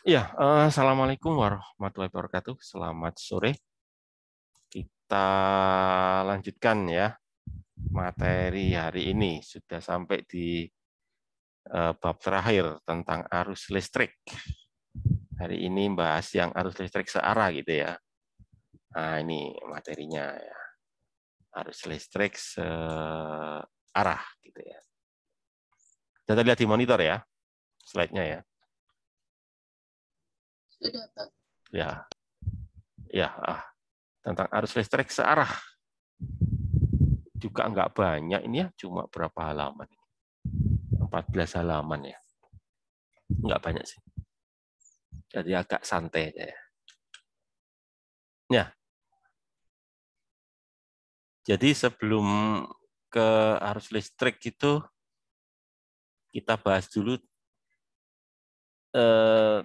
Ya, Assalamualaikum warahmatullahi wabarakatuh. Selamat sore. Kita lanjutkan ya materi hari ini. Sudah sampai di bab terakhir tentang arus listrik. Hari ini bahas yang arus listrik searah gitu ya. Nah, ini materinya ya. Arus listrik searah gitu ya. Kita lihat di monitor ya, slide-nya ya. Sudah, Pak. Ya, ya, tentang arus listrik searah. Juga nggak banyak ini ya, cuma berapa halaman? 14 halaman ya. Nggak banyak sih. Jadi agak santai ya. Ya, jadi sebelum ke arus listrik itu kita bahas dulu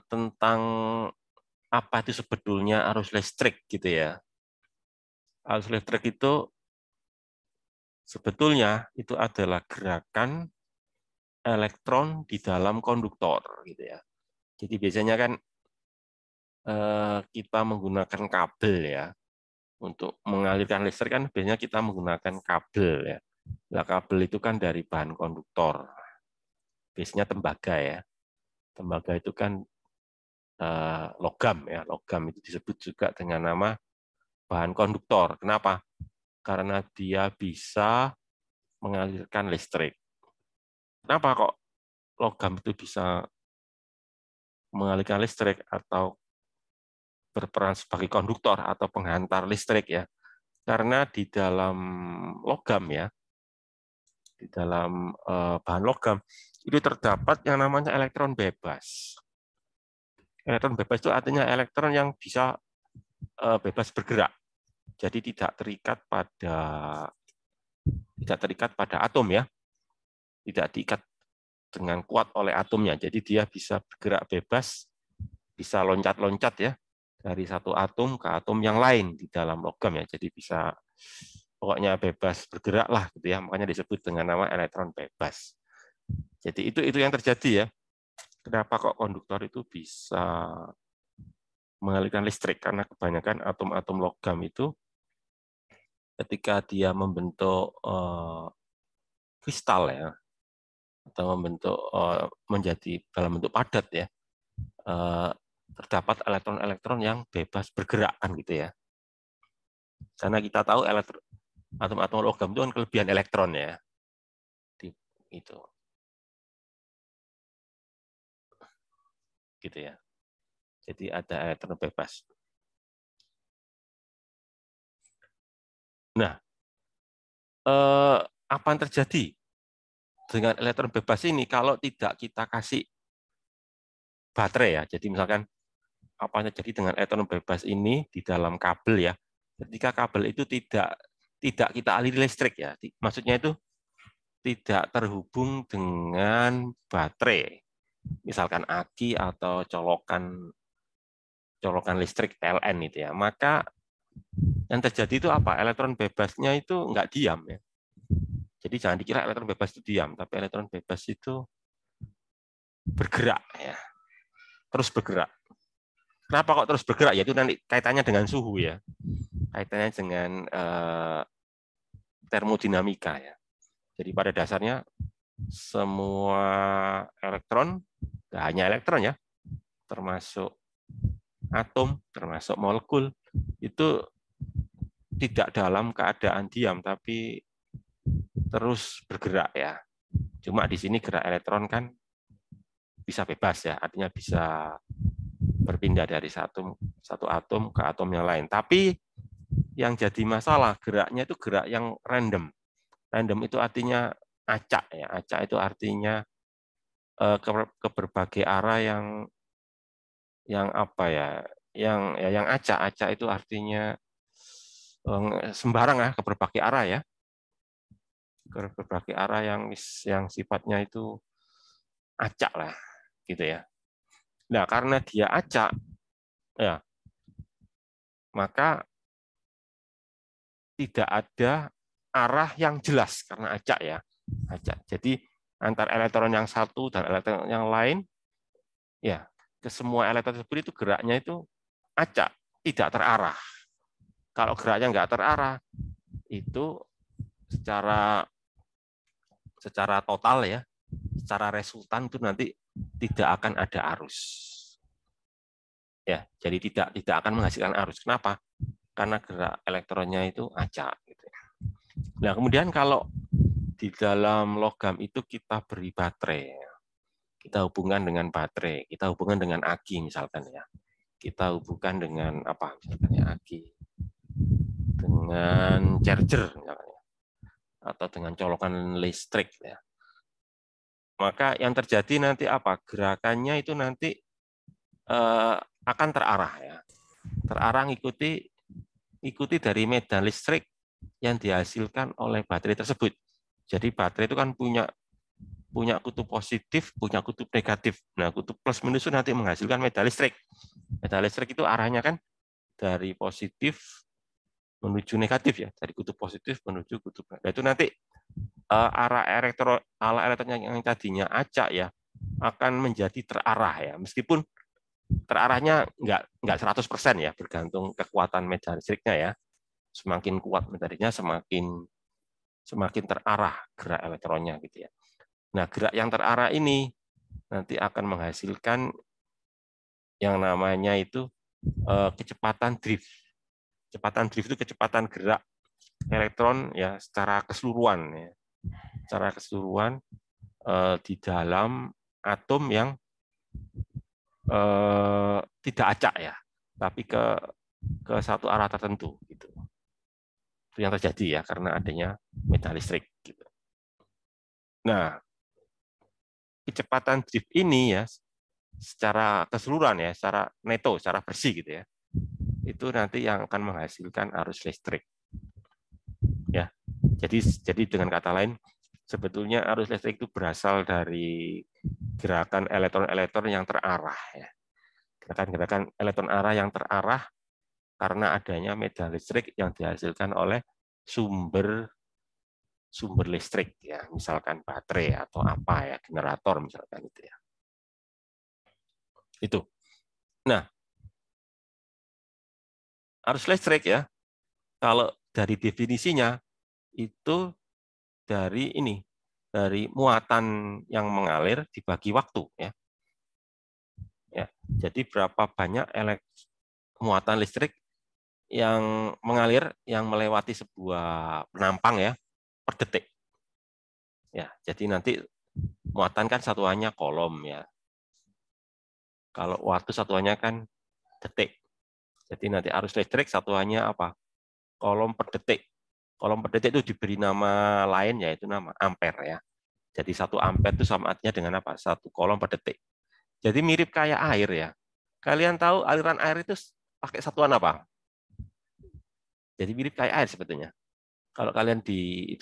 tentang apa itu sebetulnya arus listrik gitu ya. Arus listrik itu sebetulnya itu adalah gerakan elektron di dalam konduktor gitu ya. Jadi biasanya kan kita menggunakan kabel ya. Untuk mengalirkan listrik kan biasanya kita menggunakan kabel ya. Nah, kabel itu kan dari bahan konduktor. Biasanya tembaga ya. Tembaga itu kan logam ya. Logam itu disebut juga dengan nama bahan konduktor. Kenapa? Karena dia bisa mengalirkan listrik. Kenapa kok logam itu bisa mengalirkan listrik atau berperan sebagai konduktor atau penghantar listrik ya? Karena di dalam logam ya, di dalam bahan logam itu terdapat yang namanya elektron bebas. Elektron bebas itu artinya elektron yang bisa bebas bergerak. Jadi tidak terikat pada atom ya, tidak diikat dengan kuat oleh atomnya. Jadi dia bisa bergerak bebas, bisa loncat-loncat ya dari satu atom ke atom yang lain di dalam logam ya. Jadi bisa pokoknya bebas bergerak lah gitu ya. Makanya disebut dengan nama elektron bebas. Jadi itu yang terjadi ya. Kenapa kok konduktor itu bisa mengalirkan listrik? Karena kebanyakan atom-atom logam itu ketika dia membentuk kristal ya, atau membentuk menjadi dalam bentuk padat ya, terdapat elektron-elektron yang bebas bergerak kan gitu ya. Karena kita tahu atom-atom logam itu kan kelebihan elektron ya, itu gitu ya. Jadi ada elektron bebas. Nah, apa yang terjadi dengan elektron bebas ini kalau tidak kita kasih baterai ya? Jadi misalkan apa yang terjadi dengan elektron bebas ini di dalam kabel ya? Ketika kabel itu tidak kita aliri listrik ya, maksudnya itu tidak terhubung dengan baterai, misalkan aki atau colokan listrik PLN itu ya, maka yang terjadi itu apa? Elektron bebasnya itu nggak diam ya. Jadi jangan dikira elektron bebas itu diam, tapi elektron bebas itu bergerak ya, terus bergerak. Kenapa kok terus bergerak? Yaitu nanti kaitannya dengan suhu ya, kaitannya dengan termodinamika ya. Jadi pada dasarnya semua elektron, tidak hanya elektron ya, termasuk atom, termasuk molekul, itu tidak dalam keadaan diam, tapi terus bergerak ya. Cuma di sini gerak elektron kan bisa bebas ya, artinya bisa berpindah dari satu atom ke atom yang lain. Tapi yang jadi masalah geraknya itu gerak yang random. Random itu artinya acak ya. Acak itu artinya ke berbagai arah yang apa ya? Yang acak. Acak itu artinya sembarang ya, ke berbagai arah ya. Ke berbagai arah yang sifatnya itu acak lah gitu ya. Nah, karena dia acak ya, maka tidak ada arah yang jelas karena acak ya. Acak. Jadi antar elektron yang satu dan elektron yang lain ya ke semua elektron tersebut itu geraknya itu acak, tidak terarah. Kalau geraknya nggak terarah, itu secara total ya, secara resultan itu nanti tidak akan ada arus. Ya, jadi tidak akan menghasilkan arus. Kenapa? Karena gerak elektronnya itu acak. Gitu. Nah, kemudian kalau di dalam logam itu kita beri baterai, kita hubungkan dengan baterai, kita hubungkan dengan aki misalkan ya, kita hubungkan dengan apa misalkan ya, aki dengan charger misalkan ya, atau dengan colokan listrik ya. Maka yang terjadi nanti apa? Gerakannya itu nanti akan terarah ya. Terarah ikuti dari medan listrik yang dihasilkan oleh baterai tersebut. Jadi baterai itu kan punya kutub positif, punya kutub negatif. Nah, kutub plus minus itu nanti menghasilkan medan listrik. Medan listrik itu arahnya kan dari positif menuju negatif ya, dari kutub positif menuju kutub negatif. Nah, itu nanti arah elektron yang tadinya acak ya akan menjadi terarah ya, meskipun terarahnya nggak 100% ya, bergantung kekuatan medan listriknya ya. Semakin kuat medannya semakin terarah gerak elektronnya gitu ya. Nah, gerak yang terarah ini nanti akan menghasilkan yang namanya itu kecepatan drift. Kecepatan drift itu kecepatan gerak elektron ya secara keseluruhan ya. Secara keseluruhan di dalam atom yang tidak acak ya, tapi ke satu arah tertentu gitu. Itu yang terjadi ya karena adanya medan listrik gitu. Nah, kecepatan drift ini ya secara keseluruhan ya, secara neto, secara bersih gitu ya. Itu nanti yang akan menghasilkan arus listrik. Ya. Jadi dengan kata lain sebetulnya arus listrik itu berasal dari gerakan elektron-elektron yang terarah ya. Gerakan-gerakan elektron arah yang terarah karena adanya medan listrik yang dihasilkan oleh sumber listrik ya, misalkan baterai atau apa ya, generator misalkan itu ya. Itu. Nah, arus listrik ya, kalau dari definisinya itu dari muatan yang mengalir dibagi waktu ya. Ya, jadi berapa banyak muatan listrik yang mengalir yang melewati sebuah penampang ya per detik. Ya, jadi nanti muatan kan satuannya kolom ya. Kalau waktu satuannya kan detik. Jadi nanti arus listrik satuannya apa? Kolom per detik. Kolom per detik itu diberi nama lain yaitu nama ampere ya. Jadi 1 ampere itu sama artinya dengan apa? 1 kolom per detik. Jadi mirip kayak air ya. Kalian tahu aliran air itu pakai satuan apa? Jadi mirip kayak air sebetulnya. Kalau kalian di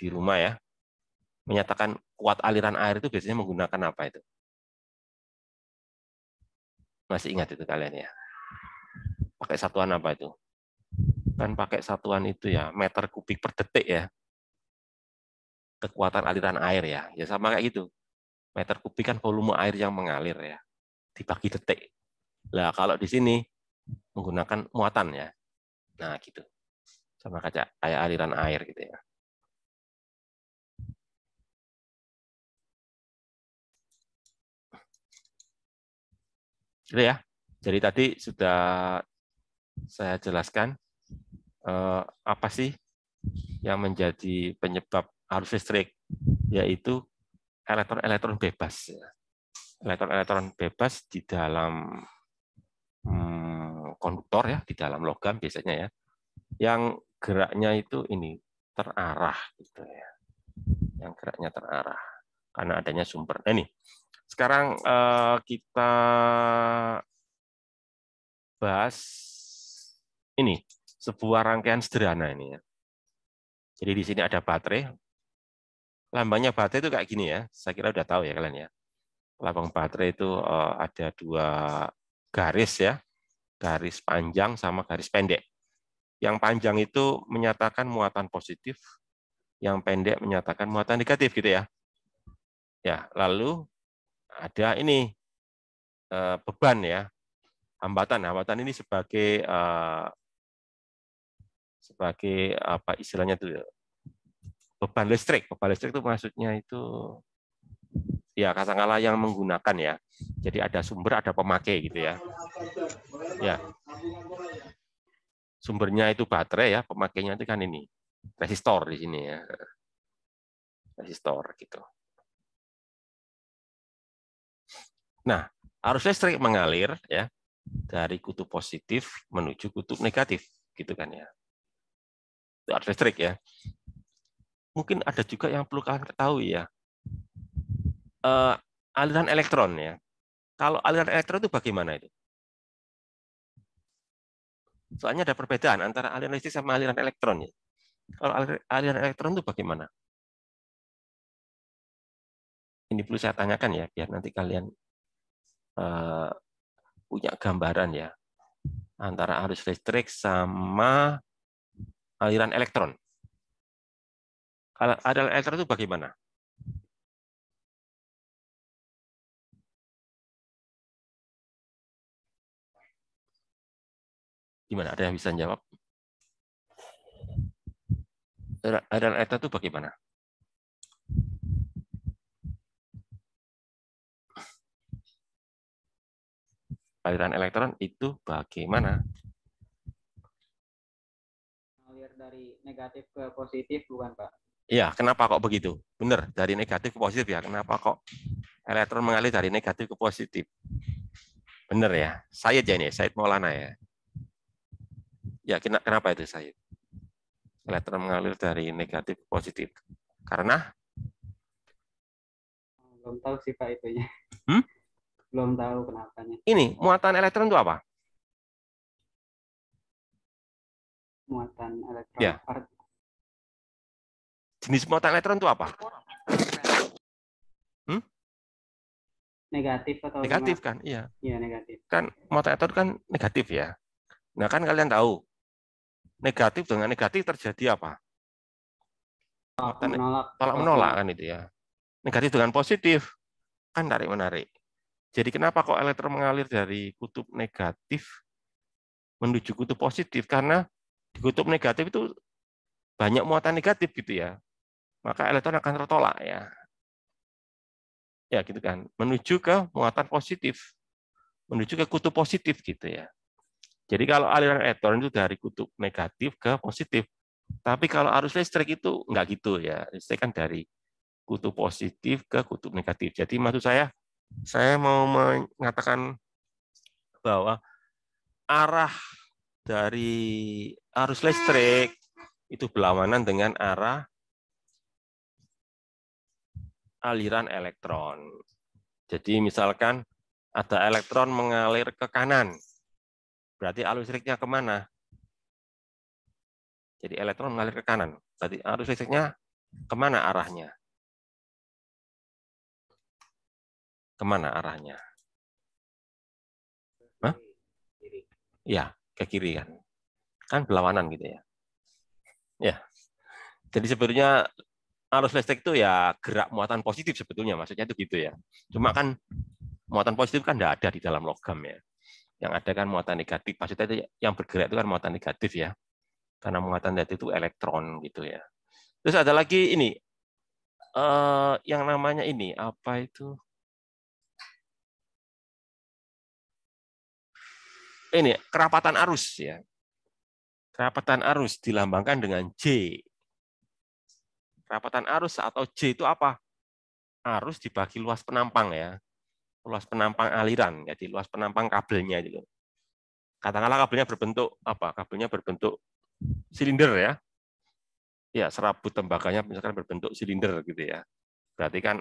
rumah ya, menyatakan kuat aliran air itu biasanya menggunakan apa itu? Masih ingat itu kalian ya? Pakai satuan apa itu? Kan pakai satuan itu ya, meter kubik per detik ya. Kekuatan aliran air ya. Ya sama kayak gitu. Meter kubik kan volume air yang mengalir ya. Dibagi detik. Nah, kalau di sini menggunakan muatan ya. Nah, gitu. Sama kayak aliran air gitu ya. Gitu ya. Jadi tadi sudah saya jelaskan apa sih yang menjadi penyebab arus listrik, yaitu elektron-elektron bebas. Elektron-elektron bebas di dalam konduktor ya, di dalam logam biasanya ya, yang geraknya itu ini terarah gitu ya, yang geraknya terarah karena adanya sumber. Nah, ini sekarang kita bahas ini sebuah rangkaian sederhana ini ya. Jadi di sini ada baterai. Lambangnya baterai itu kayak gini ya. Saya kira udah tahu ya kalian ya. Lambang baterai itu ada 2 garis ya. Garis panjang sama garis pendek. Yang panjang itu menyatakan muatan positif, yang pendek menyatakan muatan negatif gitu ya. Ya, lalu ada ini beban ya, hambatan ini sebagai apa istilahnya itu, beban listrik itu maksudnya itu ya katakanlah yang menggunakan ya, jadi ada sumber ada pemakai gitu ya, sumbernya itu baterai ya, pemakainya itu kan ini resistor di sini ya, resistor gitu. Nah, arus listrik mengalir ya dari kutub positif menuju kutub negatif, gitu kan ya. Itu arus listrik ya. Mungkin ada juga yang perlu kalian ketahui ya, aliran elektron ya. Kalau aliran elektron itu bagaimana itu? Soalnya ada perbedaan antara aliran listrik sama aliran elektron ya. Kalau aliran elektron itu bagaimana? Ini perlu saya tanyakan ya, biar nanti kalian punya gambaran ya antara arus listrik sama aliran elektron. Kalau aliran elektron itu bagaimana? Gimana? Ada yang bisa jawab? Aliran elektron itu bagaimana? Aliran elektron itu bagaimana? Mengalir dari negatif ke positif, bukan Pak? Iya, kenapa kok begitu? Benar, dari negatif ke positif ya. Kenapa kok elektron mengalir dari negatif ke positif? Benar ya. Said ya ini, Said Maulana ya. Ya, kenapa itu Said? Elektron mengalir dari negatif ke positif. Karena? Belum tahu sih Pak itunya. Hmm? Belum tahu kenapanya. Ini, muatan elektron itu apa? Muatan elektron. Ya. Jenis muatan elektron itu apa? Negatif atau Negatif gimana? kan? Iya. Iya, negatif. Kan muatan elektron kan negatif ya. Nah, kan kalian tahu, negatif dengan negatif terjadi apa? Tolak menolak kan itu ya. Negatif dengan positif kan tarik menarik. Jadi kenapa kok elektron mengalir dari kutub negatif menuju kutub positif? Karena di kutub negatif itu banyak muatan negatif gitu ya. Maka elektron akan tertolak ya. Ya gitu kan. Menuju ke muatan positif. Menuju ke kutub positif gitu ya. Jadi kalau aliran elektron itu dari kutub negatif ke positif. Tapi kalau arus listrik itu enggak gitu ya. Listrik kan dari kutub positif ke kutub negatif. Jadi maksud saya mau mengatakan bahwa arah dari arus listrik itu berlawanan dengan arah aliran elektron. Jadi misalkan ada elektron mengalir ke kanan, berarti arus listriknya kemana? Jadi elektron mengalir ke kanan, berarti arus listriknya kemana arahnya? Kemana arahnya? Hah? Ya, ke kiri kan. Kan berlawanan gitu ya. Ya. Jadi sebetulnya arus listrik itu ya gerak muatan positif sebetulnya, maksudnya itu gitu ya. Cuma kan muatan positif kan tidak ada di dalam logam ya. Yang ada kan muatan negatif. Maksudnya itu yang bergerak itu kan muatan negatif ya. Karena muatan negatif itu elektron gitu ya. Terus ada lagi ini, yang namanya ini apa itu? Ini kerapatan arus ya. Kerapatan arus dilambangkan dengan J. Kerapatan arus atau J itu apa? Arus dibagi luas penampang ya. Luas penampang aliran, jadi luas penampang kabelnya itu. Katakanlah kabelnya berbentuk apa? Kabelnya berbentuk silinder ya. Ya, serabut tembaganya misalkan berbentuk silinder gitu ya. Berarti kan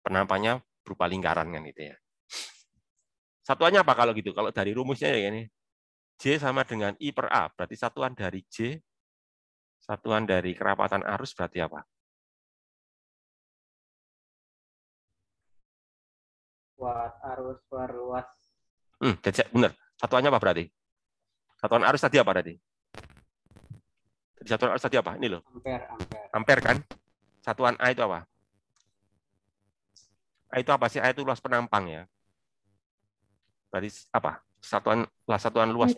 penampangnya berupa lingkaran kan gitu ya. Satuannya apa kalau gitu? Kalau dari rumusnya ya ini. J sama dengan I per A. Berarti satuan dari J, satuan dari kerapatan arus berarti apa? Buat arus per luas. Benar. Satuannya apa berarti? Satuan arus tadi apa berarti? Satuan arus tadi apa? Ini loh. Ampere, ampere. Ampere kan? Satuan A itu apa? A itu apa sih? A itu luas penampang ya. Berarti apa? Satuan luas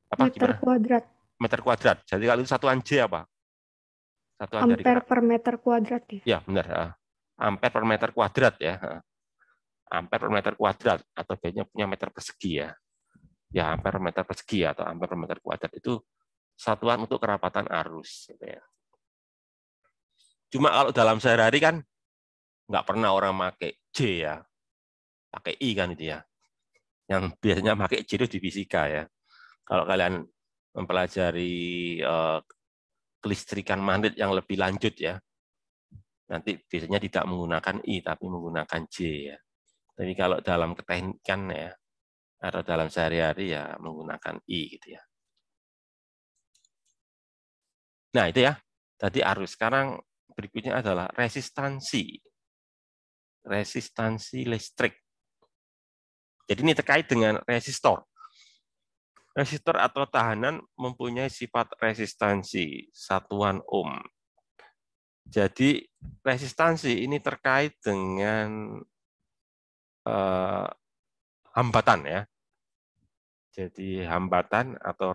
apa Meter gimana? kuadrat. Meter kuadrat. Jadi kalau itu satuan J apa? Satuan dari Ampere per meter kuadrat ya. Ya, benar. Ampere per meter kuadrat ya. Ampere per meter kuadrat atau biasanya punya meter persegi ya. Ya, ampere per meter persegi atau ampere per meter kuadrat itu satuan untuk kerapatan arus gitu ya. Cuma kalau dalam sehari-hari kan nggak pernah orang pakai J ya. Pakai I kan itu ya. Yang biasanya pakai J itu di fisika ya. Kalau kalian mempelajari kelistrikan magnet yang lebih lanjut ya, nanti biasanya tidak menggunakan I tapi menggunakan J ya. Tapi kalau dalam keteknikan ya atau dalam sehari-hari ya menggunakan I gitu ya. Nah itu ya tadi arus. Sekarang berikutnya adalah resistansi listrik. Jadi ini terkait dengan resistor. Resistor atau tahanan mempunyai sifat resistansi satuan ohm. Jadi resistansi ini terkait dengan hambatan ya. Jadi hambatan atau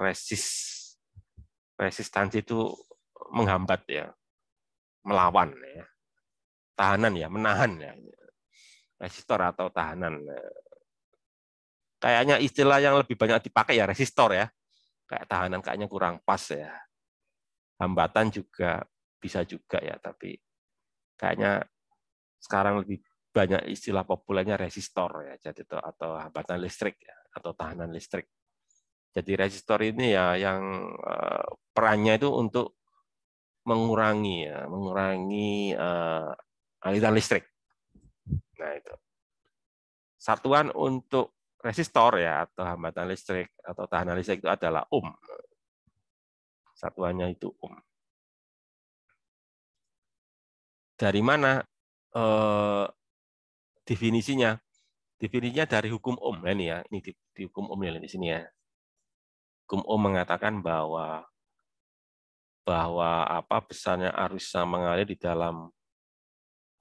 resistansi itu menghambat ya, melawan ya. Tahanan ya, menahan ya. Resistor atau tahanan. Kayaknya istilah yang lebih banyak dipakai ya resistor ya. Kayak tahanan kayaknya kurang pas ya. Hambatan juga bisa juga ya, tapi kayaknya sekarang lebih banyak istilah populernya resistor ya, jadi itu atau hambatan listrik ya, atau tahanan listrik. Jadi resistor ini ya yang perannya itu untuk mengurangi aliran listrik. Nah itu. Satuan untuk resistor ya atau hambatan listrik atau tahanan listrik itu adalah ohm. Satuannya itu ohm. Dari mana definisinya? Definisinya dari hukum ohm ini ya. Ini di hukum ohm ya di sini ya. Hukum ohm mengatakan bahwa besarnya arus yang mengalir di dalam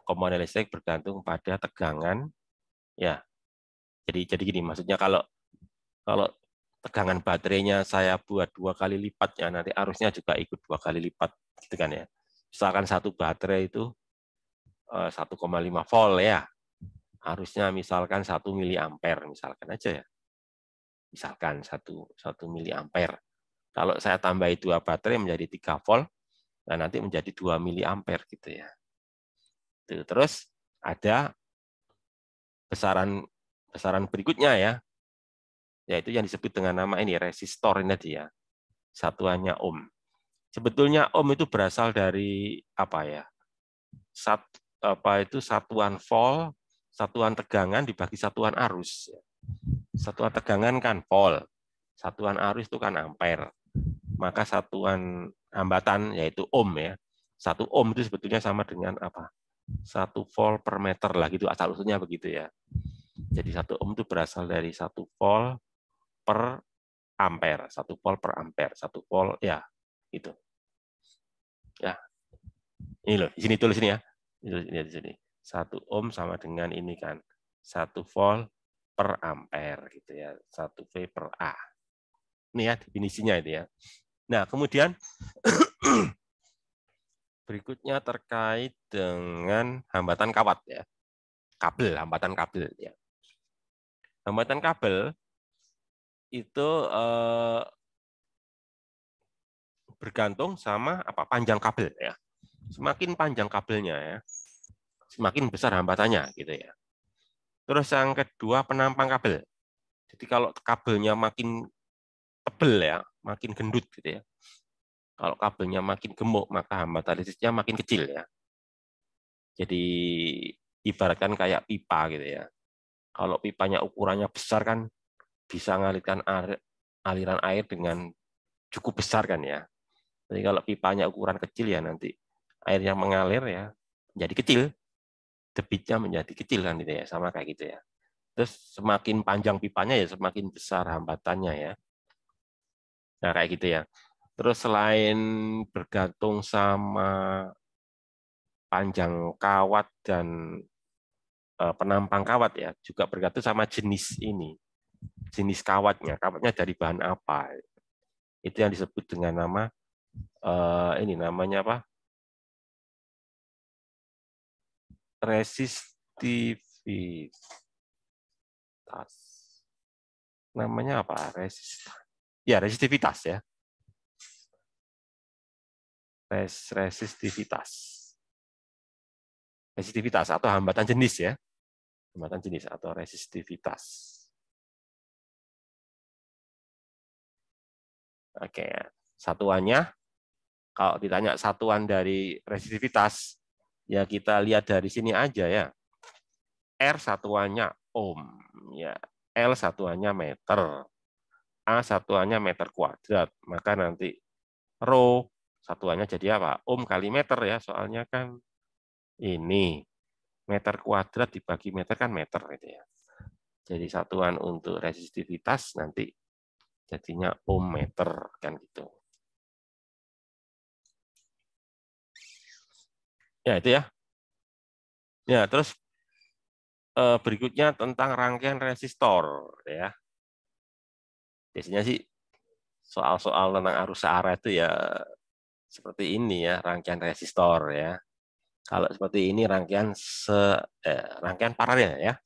komponen listrik bergantung pada tegangan ya. Jadi gini maksudnya kalau tegangan baterainya saya buat 2 kali lipat ya nanti arusnya juga ikut 2 kali lipat gitu kan ya. Misalkan satu baterai itu 1,5 volt ya. Arusnya misalkan 1 miliampere misalkan aja ya. Misalkan 1 miliampere. Kalau saya tambahi 2 baterai menjadi 3 volt, nah nanti menjadi 2 miliampere gitu ya. Terus ada besaran berikutnya ya, yaitu yang disebut dengan nama ini resistor ini tadi ya, satuannya ohm. Sebetulnya ohm itu berasal dari apa ya? Satuan volt, satuan tegangan dibagi satuan arus. Satuan tegangan kan volt, satuan arus itu kan ampere. Maka satuan hambatan yaitu ohm ya. 1 ohm itu sebetulnya sama dengan apa? 1 volt per meter lah gitu, asal usulnya begitu ya. Jadi 1 ohm itu berasal dari 1 volt per ampere, 1 volt per ampere, 1 volt ya itu. Ya. Ini loh, di sini tulis ini ya. Ini di sini. 1 ohm sama dengan ini kan 1 volt per ampere gitu ya. 1 V per A. Ini ya definisinya itu ya. Nah, kemudian berikutnya terkait dengan hambatan kawat ya. Hambatan kabel ya. Hambatan kabel itu bergantung sama panjang kabel ya. Semakin panjang kabelnya ya, semakin besar hambatannya gitu ya. Terus yang kedua penampang kabel. Jadi kalau kabelnya makin tebel ya, makin gendut gitu ya. Kalau kabelnya makin gemuk maka hambatan listriknya makin kecil ya. Jadi ibaratkan kayak pipa gitu ya. Kalau pipanya ukurannya besar kan bisa mengalirkan aliran air dengan cukup besar kan ya. Jadi kalau pipanya ukuran kecil ya nanti air yang mengalir ya menjadi kecil, debitnya menjadi kecil kan gitu ya, sama kayak gitu ya. Terus semakin panjang pipanya ya semakin besar hambatannya ya. Nah kayak gitu ya. Terus selain bergantung sama panjang kawat dan penampang kawat ya, juga bergantung sama jenis ini. jenis kawatnya. Kawatnya dari bahan apa? Itu yang disebut dengan nama ini namanya apa? Resistivitas. Namanya apa? Resistivitas ya. Resistivitas. Resistivitas atau hambatan jenis ya. Hambatan jenis atau resistivitas. Oke, satuannya kalau ditanya satuan dari resistivitas, ya kita lihat dari sini aja ya. R satuannya ohm, ya. L satuannya meter, A satuannya meter kuadrat. Maka nanti rho satuannya jadi apa? Ohm kali meter ya, soalnya kan ini meter kuadrat dibagi meter kan meter gitu ya. Jadi satuan untuk resistivitas nanti jadinya ohm meter kan gitu. Ya itu ya. Ya terus berikutnya tentang rangkaian resistor ya. Biasanya sih soal-soal tentang arus searah itu ya seperti ini ya, rangkaian resistor ya. Kalau seperti ini rangkaian paralel ya.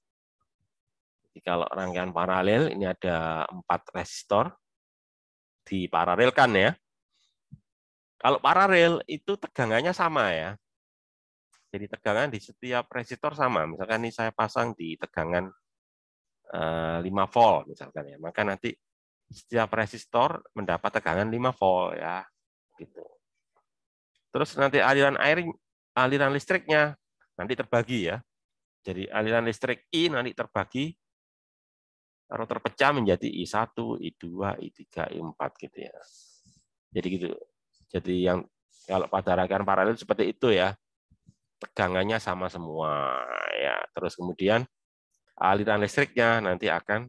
Jadi kalau rangkaian paralel ini ada 4 resistor diparalelkan ya. Kalau paralel itu tegangannya sama ya. Jadi tegangan di setiap resistor sama. Misalkan ini saya pasang di tegangan 5 volt misalkan ya. Maka nanti setiap resistor mendapat tegangan 5 volt ya. Gitu. Terus nanti aliran listriknya nanti terbagi ya. Jadi aliran listrik I nanti terbagi atau terpecah menjadi I1, I2, I3, I4 gitu ya. Jadi gitu. Jadi yang kalau pada rangkaian paralel seperti itu ya. Tegangannya sama semua ya. Terus kemudian aliran listriknya nanti akan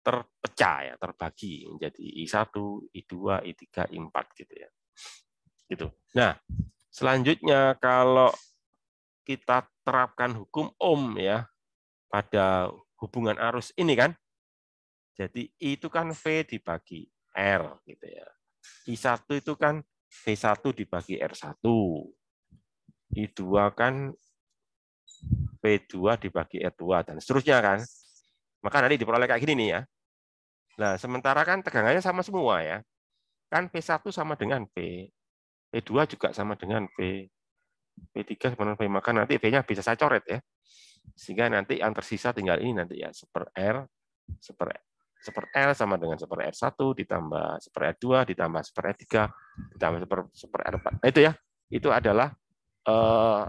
terpecah ya, terbagi menjadi I1, I2, I3, I4 gitu ya. Gitu. Nah, selanjutnya kalau kita terapkan hukum Ohm ya pada hubungan arus ini kan. Jadi I itu kan V dibagi R gitu ya. I1 itu kan V1 dibagi R1. I2 kan V2 dibagi R2 dan seterusnya kan. Maka nanti diperoleh kayak gini nih ya. Nah, sementara kan tegangannya sama semua ya. Kan V1 sama dengan V. V2 juga sama dengan V. V3 sama dengan V. Maka nanti V-nya bisa saya coret ya. Sehingga nanti yang tersisa tinggal ini nanti ya. Seper R, seper L sama dengan seper R1 ditambah seper R2 ditambah seper R3 ditambah seper R4. Nah, itu ya. Itu adalah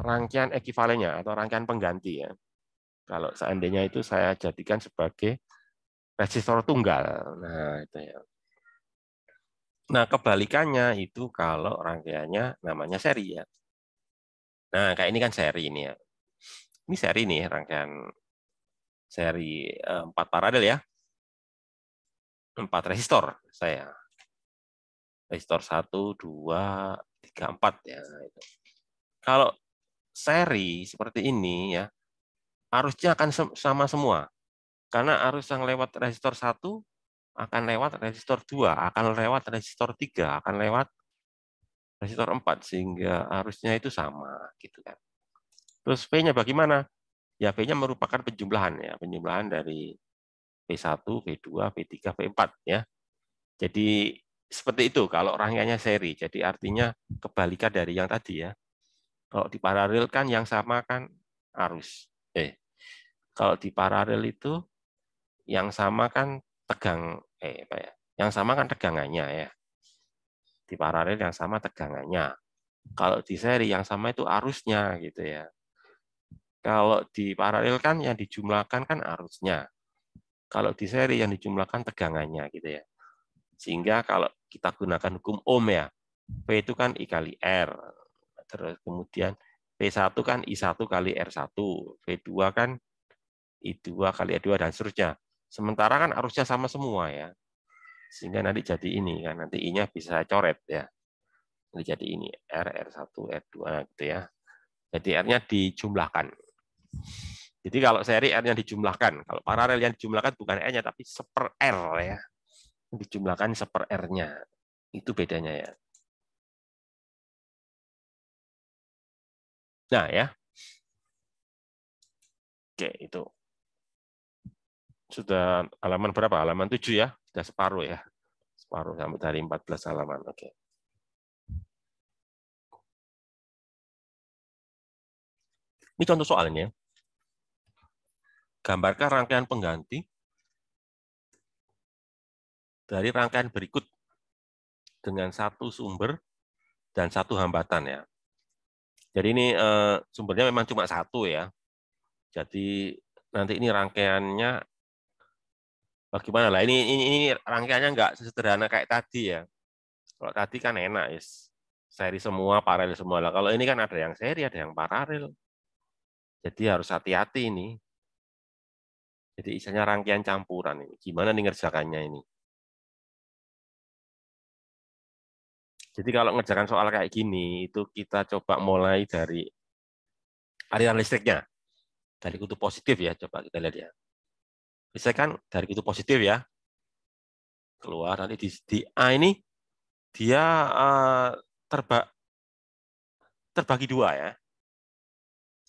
rangkaian ekivalennya atau rangkaian pengganti ya. Kalau seandainya itu saya jadikan sebagai resistor tunggal. Nah, itu ya. Nah, kebalikannya itu kalau rangkaiannya namanya seri ya. Nah, kayak ini kan seri ini ya. Ini seri nih, rangkaian seri 4 paralel ya. 4 resistor saya. Resistor 1, 2, 3, 4 ya. Kalau seri seperti ini ya, arusnya akan sama semua. Karena arus yang lewat resistor 1 akan lewat resistor 2, akan lewat resistor 3, akan lewat resistor 4 sehingga arusnya itu sama gitu kan. Terus V-nya bagaimana? Ya V-nya merupakan penjumlahan ya, penjumlahan dari V1, V2, V3, V4 ya. Jadi seperti itu kalau rangkaiannya seri. Jadi artinya kebalikan dari yang tadi ya. Kalau di paralel kan yang sama kan arus. Kalau di paralel itu yang sama kan apa ya? Yang sama kan tegangannya ya. Di paralel yang sama tegangannya. Kalau di seri yang sama itu arusnya gitu ya. Kalau di paralel kan yang dijumlahkan kan arusnya. Kalau di seri yang dijumlahkan tegangannya gitu ya. Sehingga kalau kita gunakan hukum Ohm ya, V itu kan I kali R. Terus kemudian V1 kan I1 kali R1, V2 kan I2 kali R2 dan seterusnya. Sementara kan arusnya sama semua ya. Sehingga nanti jadi ini kan, nanti I-nya bisa coret ya. Nanti jadi ini R, R1, R2 gitu ya. Jadi R-nya dijumlahkan. Jadi kalau seri R-nya dijumlahkan, kalau paralel yang dijumlahkan bukan R-nya tapi seper R ya. Dijumlahkan seper R-nya. Itu bedanya ya. Nah ya. Oke, itu. Sudah halaman berapa? Halaman 7 ya. Sudah separuh ya. Separuh sampai dari 14 halaman. Oke. Ini contoh soalnya. Gambarkan rangkaian pengganti dari rangkaian berikut dengan satu sumber dan satu hambatan ya. Jadi ini sumbernya memang cuma satu ya. Jadi nanti ini rangkaiannya bagaimana lah? Ini rangkaiannya nggak sesederhana kayak tadi ya. Kalau tadi kan enak ya, seri semua, paralel semua lah. Kalau ini kan ada yang seri, ada yang paralel. Jadi harus hati-hati ini. Jadi isinya rangkaian campuran ini. Gimana nih ngerjakannya ini? Jadi kalau ngerjakan soal kayak gini, itu kita coba mulai dari aliran listriknya. Dari kutub positif ya, coba kita lihat ya. Listrik kan dari kutub positif ya. Keluar nanti di A ini dia terbagi dua ya.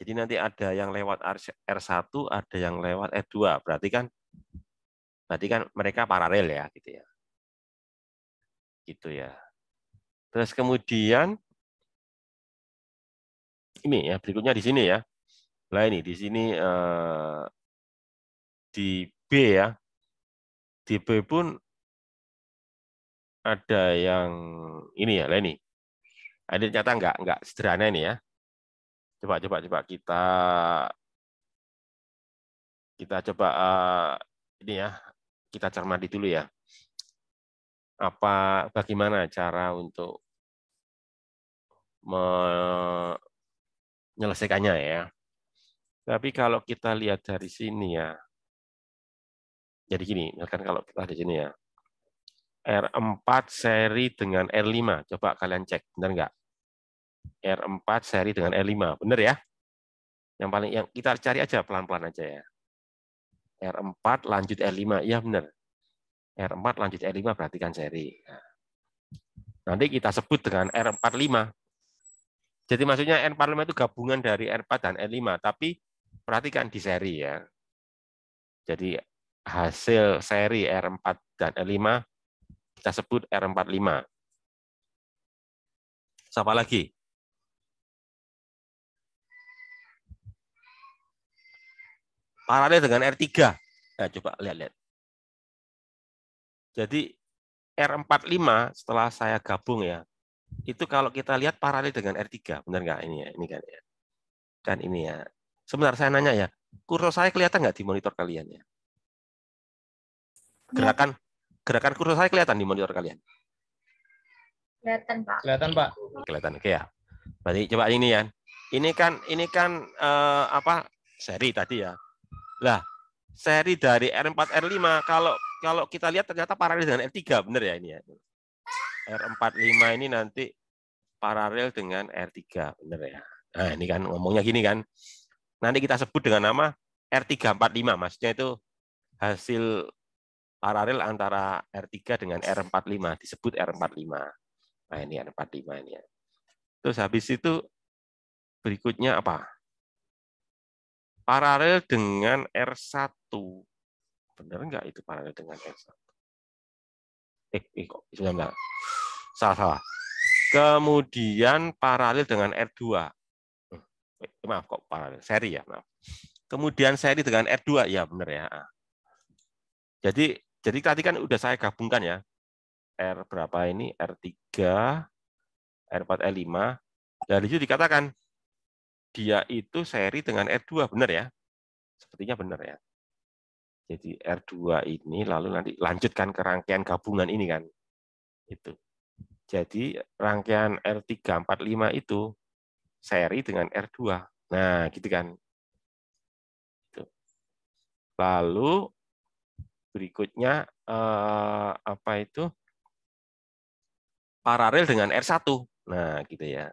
Jadi nanti ada yang lewat R1, ada yang lewat R2. Berarti kan mereka paralel ya, gitu ya. Gitu ya. Terus kemudian ini ya, berikutnya di sini ya. Nah ini di sini di B ya. Di B pun ada yang ini ya, lah ini. Ini ternyata nggak sederhana ini ya. Coba kita coba ini ya, kita cermati dulu ya. Bagaimana cara untuk menyelesaikannya ya. Tapi kalau kita lihat dari sini ya, jadi gini, misalkan kalau kita di sini ya, R4 seri dengan R5, coba kalian cek, benar nggak? R4 seri dengan R5, benar ya? Yang kita cari aja pelan-pelan aja ya. R4 lanjut R5, iya benar. R4 lanjut R5 berarti kan seri. Nah, nanti kita sebut dengan R45. Jadi maksudnya R45 itu gabungan dari R4 dan R5, tapi perhatikan di seri ya. Jadi hasil seri R4 dan R5 kita sebut R45. Siapa lagi? Paralel dengan R3. Nah, coba lihat-lihat. Jadi R45 setelah saya gabung ya, itu kalau kita lihat paralel dengan R3, benar nggak ini ya? Ini kan ya. Dan ini ya. Sebentar saya nanya ya, kursor saya kelihatan nggak di monitor kalian ya? Gerakan kursor saya kelihatan di monitor kalian? Kelihatan, Pak. Kelihatan, Pak. Kelihatan, oke ya. Berarti coba ini ya. Ini kan apa seri tadi ya. Lah, seri dari R4 R5 kalau kita lihat ternyata paralel dengan R3, benar ya ini ya. R45 ini nanti paralel dengan R3, benar ya. Nah, ini kan ngomongnya gini kan. Nanti kita sebut dengan nama R345, maksudnya itu hasil paralel antara R3 dengan R45, disebut R45. Nah, ini R45 ini ya. Terus habis itu berikutnya apa? Paralel dengan R1. Benar enggak itu paralel dengan R1? Kok sebentar. Salah. Kemudian paralel dengan R2. Maaf kok paralel, seri ya, maaf. Kemudian seri dengan R2, ya benar ya. Jadi tadi kan udah saya gabungkan ya. R berapa ini? R3, R4, R5. Dari itu dikatakan dia itu seri dengan R2, benar ya? Sepertinya benar ya. Jadi R2 ini lalu nanti lanjutkan ke rangkaian gabungan ini kan. Itu. Jadi rangkaian R345 itu seri dengan R2. Nah, gitu kan. Lalu berikutnya apa itu? Paralel dengan R1. Nah, gitu ya.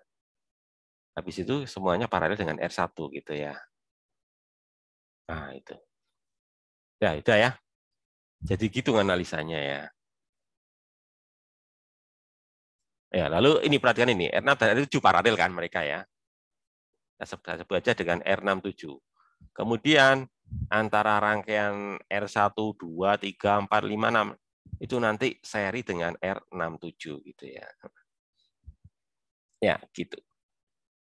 Habis itu semuanya paralel dengan R1 gitu ya. Nah, itu. Ya, itu ya. Jadi gitu analisanya ya. Ya, lalu ini perhatikan ini, R6 dan R7 paralel kan mereka ya. Kita sebut aja dengan R67. Kemudian antara rangkaian R1, 2, 3, 4, 5, 6 itu nanti seri dengan R67 gitu ya. Ya, gitu.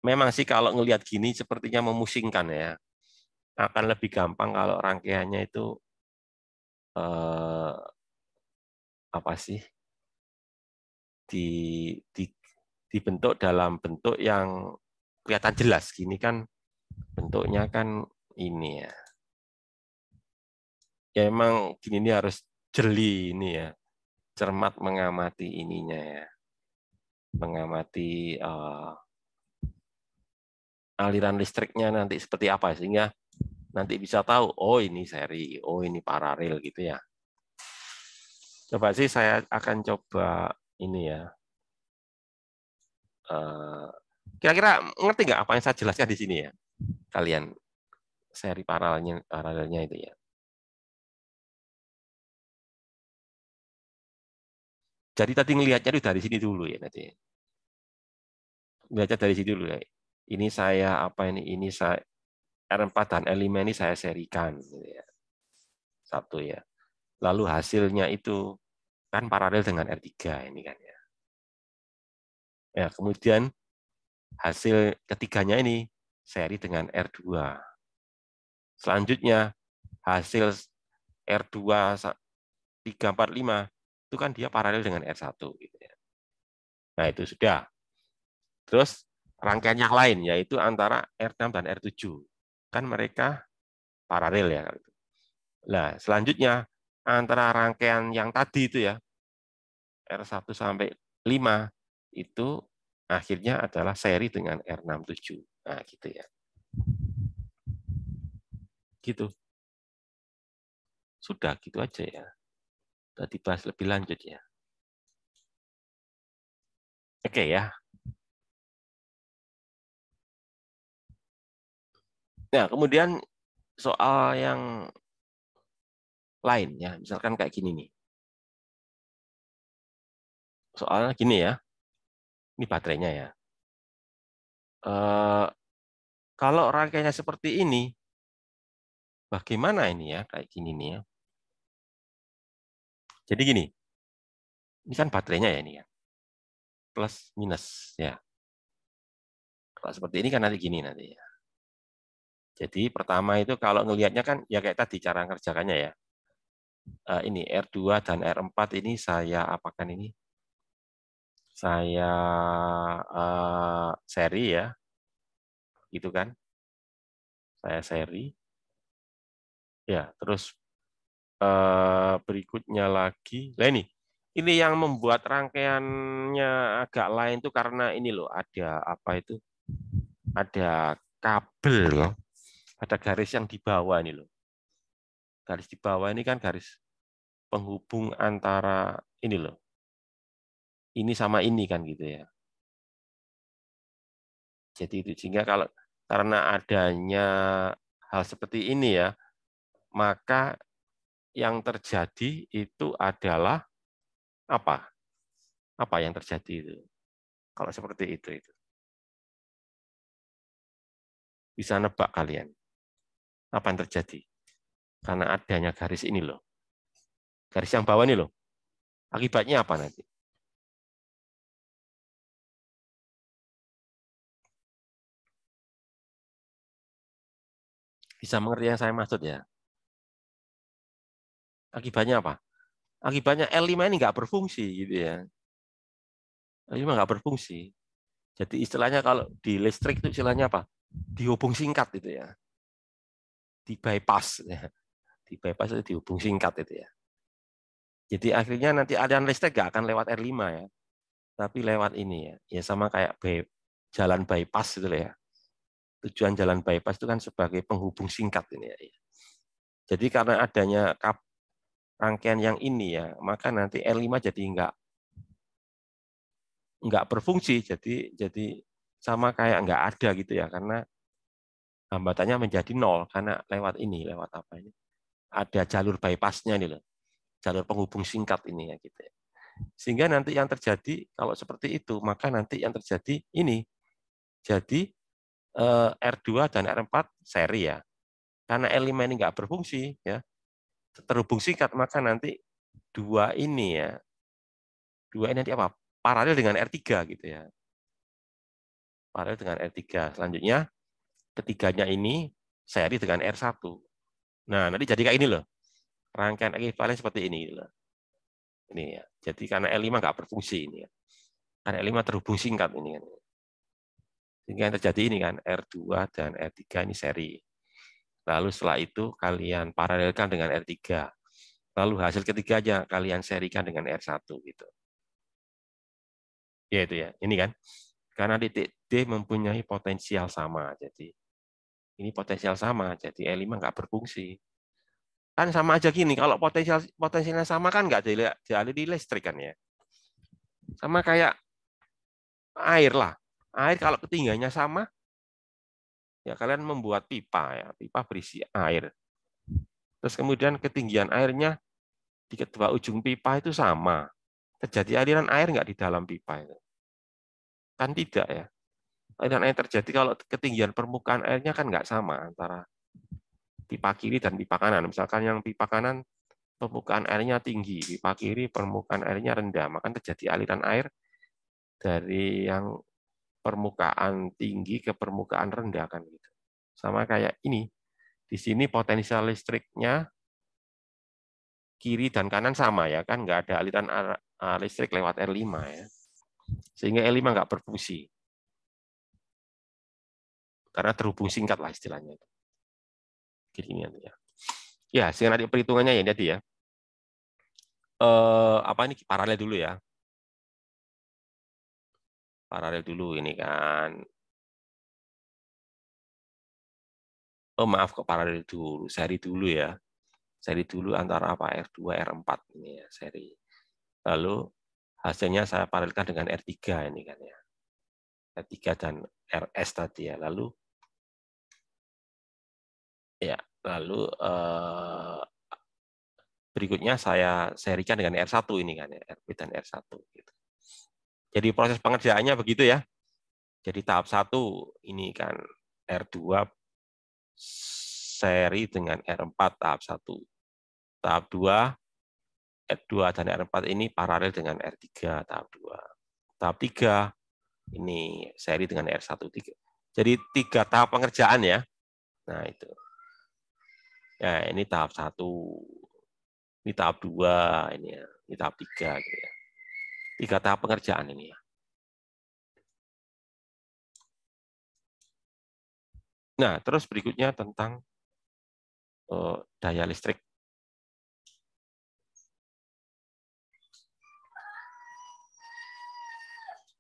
Memang sih kalau ngelihat gini sepertinya memusingkan ya. Akan lebih gampang kalau rangkaiannya itu apa sih? Di, dibentuk dalam bentuk yang kelihatan jelas. Gini kan bentuknya kan ini ya. Ya emang gini ini harus jeli ini ya. Cermat mengamati ininya ya. Mengamati aliran listriknya nanti seperti apa sehingga nanti bisa tahu oh ini seri, oh ini paralel gitu ya. Coba sih saya akan coba ini ya. Kira-kira ngerti nggak apa yang saya jelaskan di sini ya? Kalian seri paralelnya itu ya. Jadi tadi ngelihatnya itu dari sini dulu ya nanti. Ngelihatnya dari sini dulu ya. Ini saya apa ini saya R4 dan R5 ini saya serikan gitu ya. Satu ya. Lalu hasilnya itu kan paralel dengan R3 ini kan ya. Ya, kemudian hasil ketiganya ini seri dengan R2. Selanjutnya hasil R2 3, 4, 5 itu kan dia paralel dengan R1 gitu ya. Nah, itu sudah. Terus rangkaian yang lain yaitu antara R6 dan R7. Kan mereka paralel ya. Nah, selanjutnya antara rangkaian yang tadi itu ya R1 sampai 5 itu akhirnya adalah seri dengan R67. Nah, gitu ya. Gitu. Sudah gitu aja ya. Sudah dibahas lebih lanjut ya. Oke ya. Nah, kemudian soal yang lain ya, misalkan kayak gini nih. Soalnya gini ya. Ini baterainya ya. Kalau rangkaiannya seperti ini, bagaimana ini ya, kayak gini nih ya. Jadi gini, ini kan baterainya ya ini ya, plus minus ya. Kalau seperti ini kan nanti gini nanti ya. Jadi pertama itu kalau ngelihatnya kan ya kayak tadi cara ngerjakannya ya. Ini R2 dan R4 ini saya apakan ini? Saya seri ya, gitu kan? Saya seri. Ya, terus berikutnya lagi. Nah ini yang membuat rangkaiannya agak lain tuh karena ini loh, ada apa itu? Ada kabel loh. Ada garis yang di bawah ini loh. Garis di bawah ini kan garis penghubung antara ini loh. Ini sama ini kan gitu ya. Jadi itu sehingga kalau karena adanya hal seperti ini ya, maka yang terjadi itu adalah apa? Apa yang terjadi itu? Kalau seperti itu. Bisa nebak kalian. Apa yang terjadi? Karena adanya garis ini loh. Garis yang bawah ini loh. Akibatnya apa nanti? Bisa mengerti yang saya maksud ya? Akibatnya apa? Akibatnya L5 ini nggak berfungsi gitu ya. L5 nggak berfungsi. Jadi istilahnya kalau di listrik itu istilahnya apa? Dihubung singkat itu ya. Di bypass ya. Di bypass itu dihubung singkat itu ya. Jadi akhirnya nanti aliran listrik nggak akan lewat R5 ya. Tapi lewat ini ya. Ya sama kayak jalan bypass itu ya. Tujuan jalan bypass itu kan sebagai penghubung singkat ini ya. Jadi karena adanya rangkaian yang ini ya, maka nanti R5 jadi nggak berfungsi, jadi sama kayak nggak ada gitu ya, karena hambatannya menjadi 0 karena lewat ini, lewat apa ini? Ada jalur bypassnya nih loh, jalur penghubung singkat ini ya gitu. Sehingga nanti yang terjadi kalau seperti itu, maka nanti yang terjadi ini jadi R2 dan R4 seri ya. Karena R5 ini nggak berfungsi ya, terhubung singkat, maka nanti dua ini ya, dua ini nanti apa? Paralel dengan R3 gitu ya. Paralel dengan R3. Selanjutnya ketiganya ini seri dengan R1. Nah, nanti jadi kayak ini loh. Rangkaian ekuivalen seperti ini loh. Ini ya. Jadi karena L5 nggak berfungsi ini ya. Karena L5 terhubung singkat ini kan. Sehingga yang terjadi ini kan R2 dan R3 ini seri. Lalu setelah itu kalian paralelkan dengan R3. Lalu hasil ketiganya kalian serikan dengan R1 gitu. Ya itu ya. Ini kan. Karena titik D mempunyai potensial sama. Jadi ini potensial sama. Jadi L5 nggak berfungsi. Kan sama aja gini, kalau potensialnya sama kan nggak dialiri listrik kan ya. Sama kayak air lah. Air kalau ketinggiannya sama, ya kalian membuat pipa ya, pipa berisi air. Terus kemudian ketinggian airnya di kedua ujung pipa itu sama. Terjadi aliran air nggak di dalam pipa itu? Kan tidak ya. Aliran air terjadi kalau ketinggian permukaan airnya kan nggak sama antara pipa kiri dan pipa kanan. Misalkan yang pipa kanan permukaan airnya tinggi, pipa kiri permukaan airnya rendah, maka terjadi aliran air dari yang permukaan tinggi ke permukaan rendah kan gitu. Sama kayak ini. Di sini potensial listriknya kiri dan kanan sama ya kan, nggak ada aliran listrik lewat R5 ya. Sehingga R5 nggak berfungsi. Karena terhubung singkat lah istilahnya. Gini ya. Ya, sehingga nanti perhitungannya ya tadi ya. Apa ini paralel dulu ya. Paralel dulu ini kan. Oh maaf kok paralel dulu, seri dulu ya. Seri dulu antara apa R2, R4 ini ya seri. Lalu hasilnya saya paralelkan dengan R3 ini kan ya. R3 dan RS tadi ya. Lalu berikutnya saya serikan dengan R1 ini kan ya, RB dan R1 gitu. Jadi proses pengerjaannya begitu ya. Jadi tahap 1 ini kan R2 seri dengan R4 tahap 1. Tahap 2 R2 dan R4 ini paralel dengan R3 tahap 2. Tahap 3 ini seri dengan R1. Jadi 3 tahap pengerjaan ya. Nah, itu. Ya, ini tahap 1. Ini tahap 2 ini ya. Ini tahap 3 gitu ya. 3 tahap pengerjaan ini ya. Nah, terus berikutnya tentang daya listrik.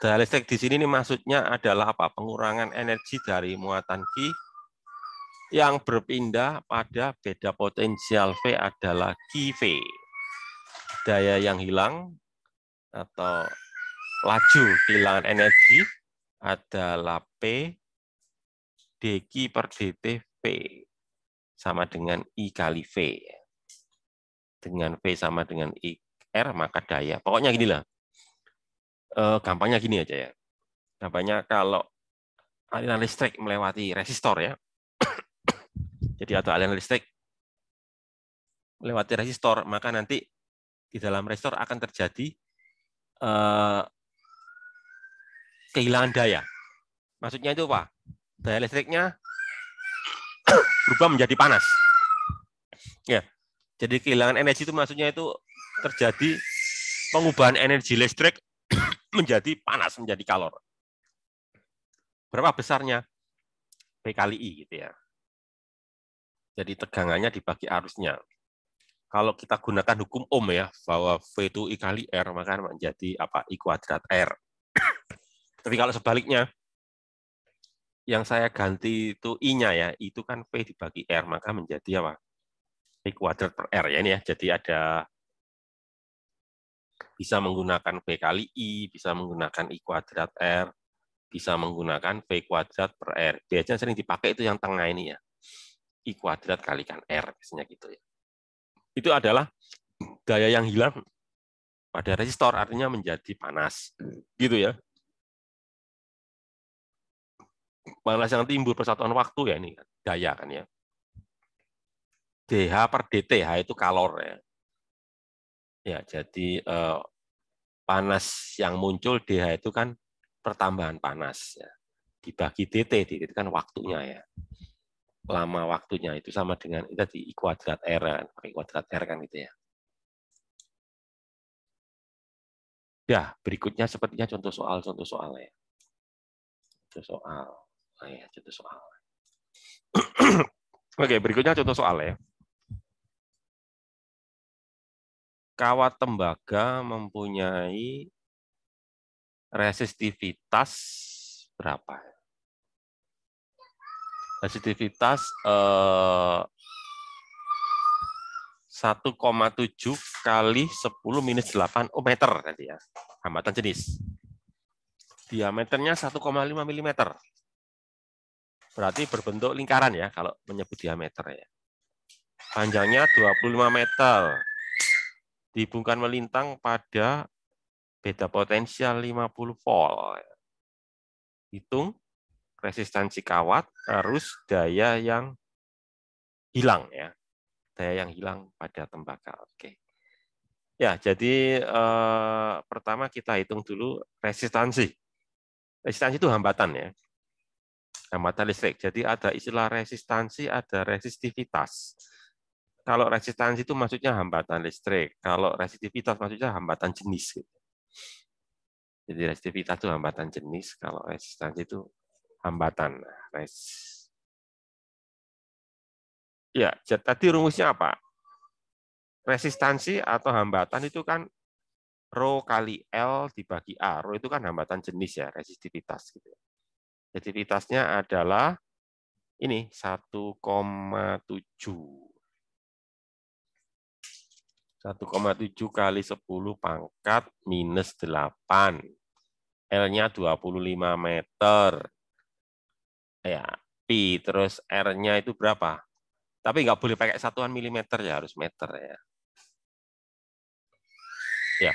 Daya listrik di sini ini maksudnya adalah apa? Pengurangan energi dari muatan Q yang berpindah pada beda potensial V adalah QV. Daya yang hilang atau laju kehilangan energi adalah P dQ per dt V sama dengan I kali V. Dengan V sama dengan IR maka daya. Pokoknya gini lah. Gampangnya gini aja ya. Gampangnya kalau aliran listrik melewati resistor ya. Jadi atau aliran listrik melewati resistor, maka nanti di dalam resistor akan terjadi kehilangan daya. Maksudnya itu apa? Daya listriknya berubah menjadi panas. Ya. Jadi kehilangan energi itu maksudnya itu terjadi pengubahan energi listrik menjadi panas, menjadi kalor. Berapa besarnya? P kali I gitu ya. Jadi tegangannya dibagi arusnya. Kalau kita gunakan hukum Ohm ya, bahwa V itu I kali R, maka menjadi apa? I kuadrat R. Tapi kalau sebaliknya, yang saya ganti itu I-nya ya, itu kan V dibagi R, maka menjadi apa? I kuadrat per R ya ini ya. Jadi ada bisa menggunakan V kali I, bisa menggunakan I kuadrat R, bisa menggunakan V kuadrat per R. Biasanya sering dipakai itu yang tengah ini ya. I kuadrat kalikan R, biasanya gitu ya. Itu adalah daya yang hilang pada resistor, artinya menjadi panas. Gitu ya. Panas yang timbul persatuan waktu ya ini, daya kan ya. DH per DT, H itu kalor ya. Ya, jadi panas yang muncul DH itu kan pertambahan panas ya. Dibagi DT, DT itu kan waktunya ya. Lama waktunya itu sama dengan itu di I kuadrat R kan, pakai kuadrat R kan gitu ya. Ya, berikutnya sepertinya contoh soal ya. Contoh soal. Nah, ya, contoh soal. Oke, berikutnya contoh soal ya. Kawat tembaga mempunyai resistivitas berapa? Resistivitas 1,7 kali 10 minus 8 meter tadi ya. Hambatan jenis. Diameternya 1,5 mm. Berarti berbentuk lingkaran ya kalau menyebut diameter ya. Panjangnya 25 meter. Dihubungkan melintang pada beda potensial 50 volt. Hitung resistansi kawat, arus, daya yang hilang ya. Daya yang hilang pada tembaga. Oke. Ya, jadi pertama kita hitung dulu resistansi. Resistansi itu hambatan ya. Hambatan listrik. Jadi ada istilah resistansi, ada resistivitas. Kalau resistansi itu maksudnya hambatan listrik. Kalau resistivitas maksudnya hambatan jenis. Jadi resistivitas itu hambatan jenis. Kalau resistansi itu hambatan. Ya, tadi rumusnya apa? Resistansi atau hambatan itu kan Rho kali L dibagi A. Rho itu kan hambatan jenis ya, resistivitas. Resistivitasnya adalah ini 1,7. 1,7 kali 10 pangkat minus 8. L-nya 25 meter. Ya, pi. Terus R-nya itu berapa? Tapi nggak boleh pakai satuan milimeter ya, harus meter ya. Ya.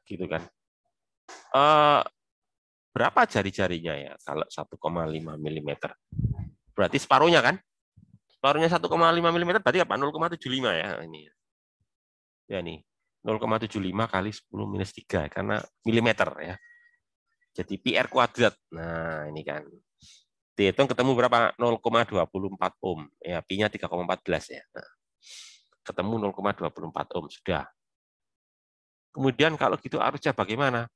Gitu kan. Berapa jari-jarinya ya kalau 1,5 mm? Berarti separuhnya kan? Separuhnya 1,5 mm berarti apa? 0,75 ya ini. Ya nih. 0,75 kali 10 minus 3 karena milimeter ya. Jadi PR kuadrat. Nah, ini kan. Dihitung ketemu berapa? 0,24 ohm. Ya, pi-nya 3,14 ya. Nah, ketemu 0,24 ohm sudah. Kemudian kalau gitu arusnya bagaimana?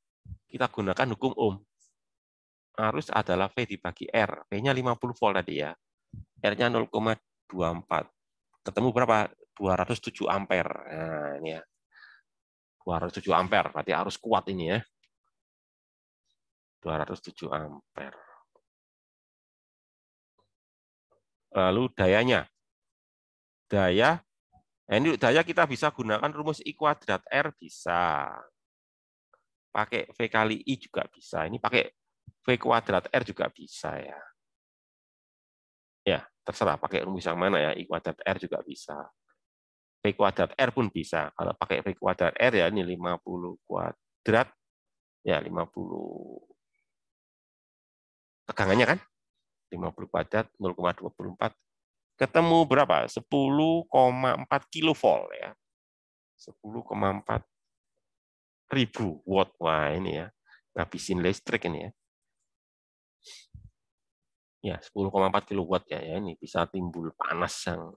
Kita gunakan hukum ohm. Arus adalah V dibagi R. V-nya 50 volt tadi ya. R-nya 0,24. Ketemu berapa? 207 ampere. Nah, ini ya. 207 ampere. Berarti arus kuat ini ya. 207 ampere. Lalu dayanya. Daya. Nah, ini daya kita bisa gunakan rumus I kuadrat R bisa. Pakai V kali I juga bisa. Ini pakai V kuadrat R juga bisa ya. Ya, terserah pakai rumus yang mana ya. I kuadrat R juga bisa. V kuadrat R pun bisa. Kalau pakai V kuadrat R ya ini 50 kuadrat. Ya, 50 tegangannya kan? 50 kuadrat 0,24. Ketemu berapa? 10,4 kilovolt ya. 10,4 ribu watt. Wah, ini ya. Ngabisin listrik ini ya. Ya, 10,4 kilowatt ya. Ini bisa timbul panas yang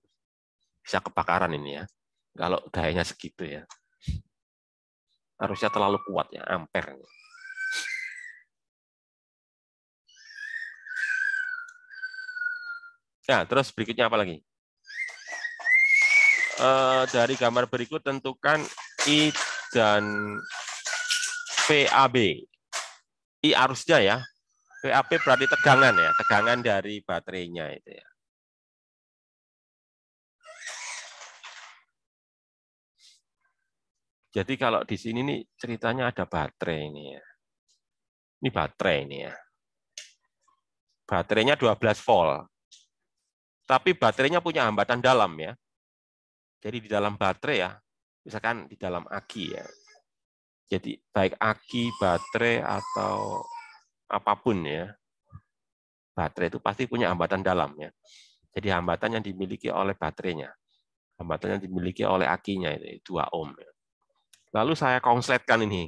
bisa kebakaran ini ya. Kalau dayanya segitu ya. Harusnya terlalu kuat ya, ampere. Ya, terus berikutnya apa lagi? Dari gambar berikut tentukan I dan VAB. I arusnya ya. VAB berarti tegangan ya, tegangan dari baterainya itu ya. Jadi kalau di sini nih ceritanya ada baterai ini ya. Ini baterai ini ya. Baterainya 12 volt. Tapi baterainya punya hambatan dalam ya. Jadi di dalam baterai ya, misalkan di dalam aki ya. Jadi baik aki, baterai atau apapun ya. Baterai itu pasti punya hambatan dalam ya. Jadi hambatan yang dimiliki oleh baterainya. Hambatan yang dimiliki oleh akinya itu 2 ohm. Lalu saya konsletkan ini.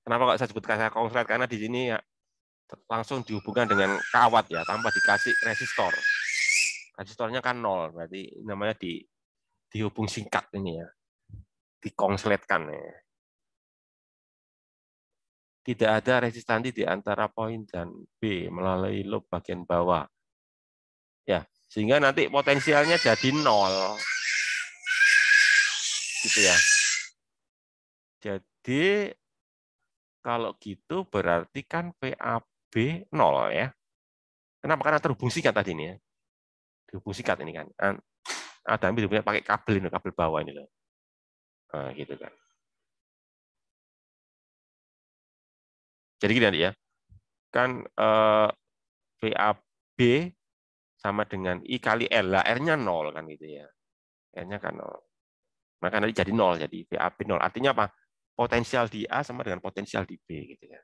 Kenapa kok saya sebutkan saya konslet? Karena di sini ya, langsung dihubungkan dengan kawat ya, tanpa dikasih resistor. Resistornya kan 0, berarti namanya dihubung singkat ini ya. Dikonsletkan ya. Tidak ada resistansi di antara poin dan B melalui loop bagian bawah. Ya, sehingga nanti potensialnya jadi 0. Gitu ya. Jadi kalau gitu berarti kan VAB 0 ya. Kenapa? Karena terhubung singkat tadi ini ya. Dihubung singkat ini kan. Ada yang punya pakai kabel ini, kabel bawah ini loh. Nah, gitu kan. Jadi gini ya. Kan VAB sama dengan I kali L. Lah R-nya 0 kan gitu ya. R-nya kan 0. Maka nanti jadi 0, jadi VAB 0. Artinya apa? Potensial di A sama dengan potensial di B gitu ya.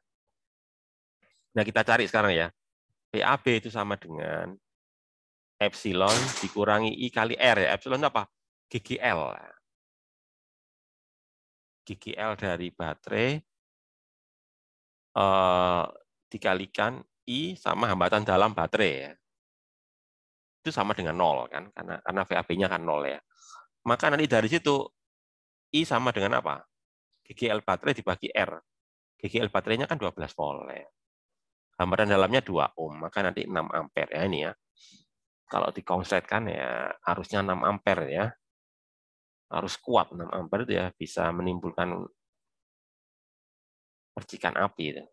Nah, kita cari sekarang ya. VAB itu sama dengan epsilon dikurangi I kali R ya. Epsilon apa? GGL. GGL dari baterai dikalikan I sama hambatan dalam baterai ya. Itu sama dengan 0 kan, karena VAB-nya kan 0 ya. Maka nanti dari situ I sama dengan apa? GGL baterai dibagi R. GGL baterainya kan 12 volt ya. Hambatan dalamnya 2 ohm, maka nanti 6 ampere ya ini ya. Kalau dikonsletkan ya harusnya 6 ampere ya. Harus kuat 6 ampere itu ya, bisa menimbulkan percikan api itu.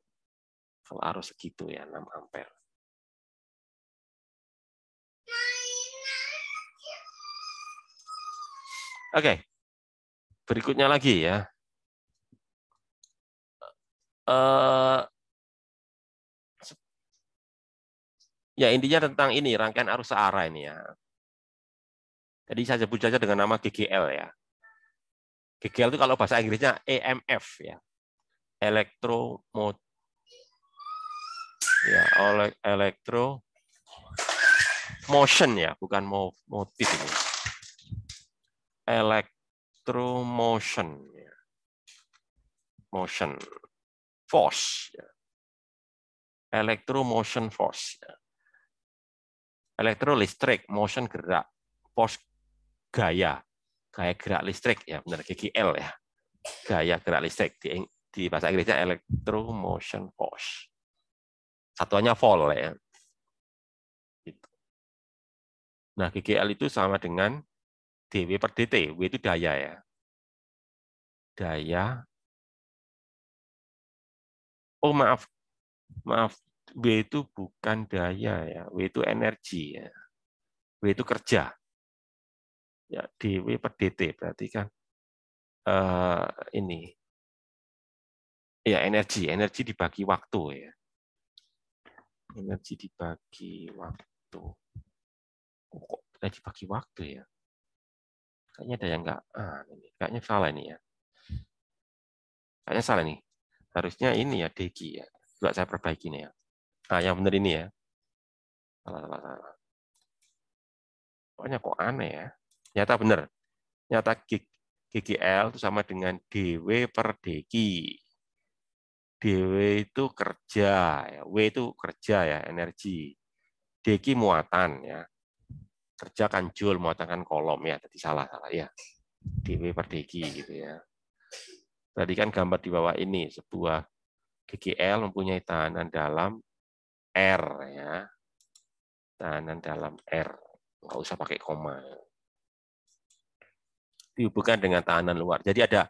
Kalau arus segitu ya 6 ampere. Oke. Berikutnya lagi ya. Ya intinya tentang ini rangkaian arus searah ini ya. Jadi saya sebut saja dengan nama GGL ya. GGL itu kalau bahasa Inggrisnya EMF ya. Elektro motion ya, bukan motif ini. Electromotion ya. Motion force ya. Electromotion force ya. Elektro listrik, motion gerak, force gaya gerak listrik ya, benar GGL ya. Gaya gerak listrik di bahasa Inggrisnya electromotion force. Satuannya volt ya. Nah, GGL itu sama dengan dW per dt. W itu daya ya. Daya. Oh, maaf. W itu bukan daya ya. W itu energi ya. W itu kerja. Ya, dW per dt berarti kan ini. Ya, energi dibagi waktu ya. Energi dibagi waktu. Kok dibagi waktu ya? Kayaknya ada yang enggak. Kayaknya salah ini ya. Kayaknya salah nih. Harusnya ini ya DG ya. Coba saya perbaiki nih ya. Nah, yang benar ini ya. Salah. Pokoknya kok aneh ya. Nyata benar. Nyata GGL itu sama dengan dW per dg. dW itu kerja, ya. W itu kerja ya, energi. dg muatan ya. Kerja kan joule, muatan kan kolom ya. Tadi salah ya. dW per dg gitu ya. Tadi kan gambar di bawah ini sebuah GGL mempunyai tahanan dalam R ya. Tahanan dalam R. Nggak usah pakai koma. Dihubungkan dengan tahanan luar. Jadi ada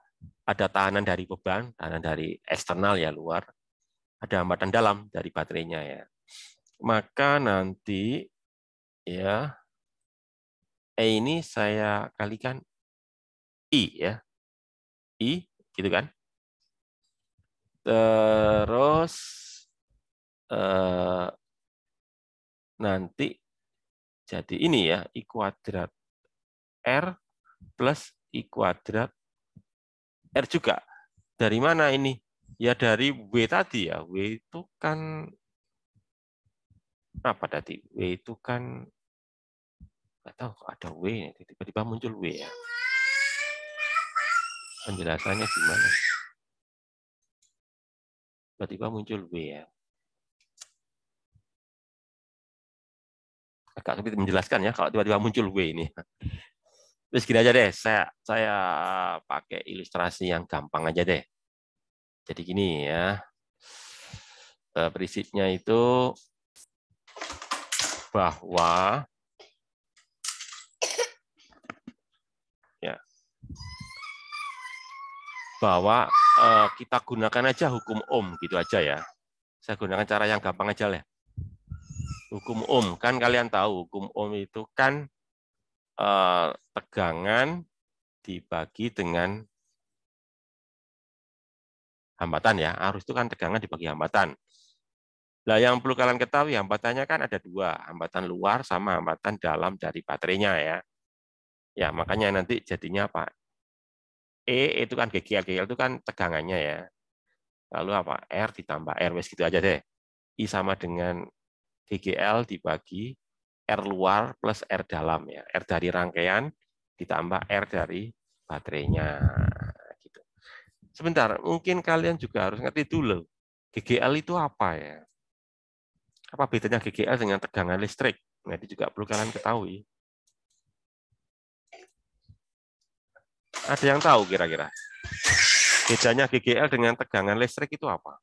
tahanan dari beban, tahanan dari eksternal ya luar, ada hambatan dalam dari baterainya ya. Maka nanti ya E ini saya kalikan I ya. I gitu kan. Terus nanti jadi ini ya, I kuadrat R plus I kuadrat R juga. Dari mana ini? Ya dari W tadi ya. W itu kan apa tadi? W itu kan nggak tahu kok ada W, tiba-tiba muncul W ya. Penjelasannya gimana? Tiba-tiba muncul W ya. Agak sulit menjelaskan ya kalau tiba-tiba muncul W ini. Terus gini aja deh, saya pakai ilustrasi yang gampang aja deh. Jadi gini ya, prinsipnya itu bahwa ya kita gunakan aja hukum Ohm gitu aja ya. Saya gunakan cara yang gampang aja lah. Hukum Ohm kan kalian tahu, hukum Ohm itu kan tegangan dibagi dengan hambatan ya. Arus itu kan tegangan dibagi hambatan. Nah, yang perlu kalian ketahui, hambatannya kan ada dua, hambatan luar sama hambatan dalam dari baterainya ya. Ya, makanya nanti jadinya apa? E itu kan GGL, GGL itu kan tegangannya ya. Lalu apa? R ditambah R, wes gitu aja deh. I sama dengan GGL dibagi R luar plus R dalam ya. R dari rangkaian ditambah R dari baterainya. Gitu. Sebentar, mungkin kalian juga harus ngerti dulu. GGL itu apa ya? Apa bedanya GGL dengan tegangan listrik? Nah, itu juga perlu kalian ketahui. Ada yang tahu kira-kira? Bedanya GGL dengan tegangan listrik itu apa?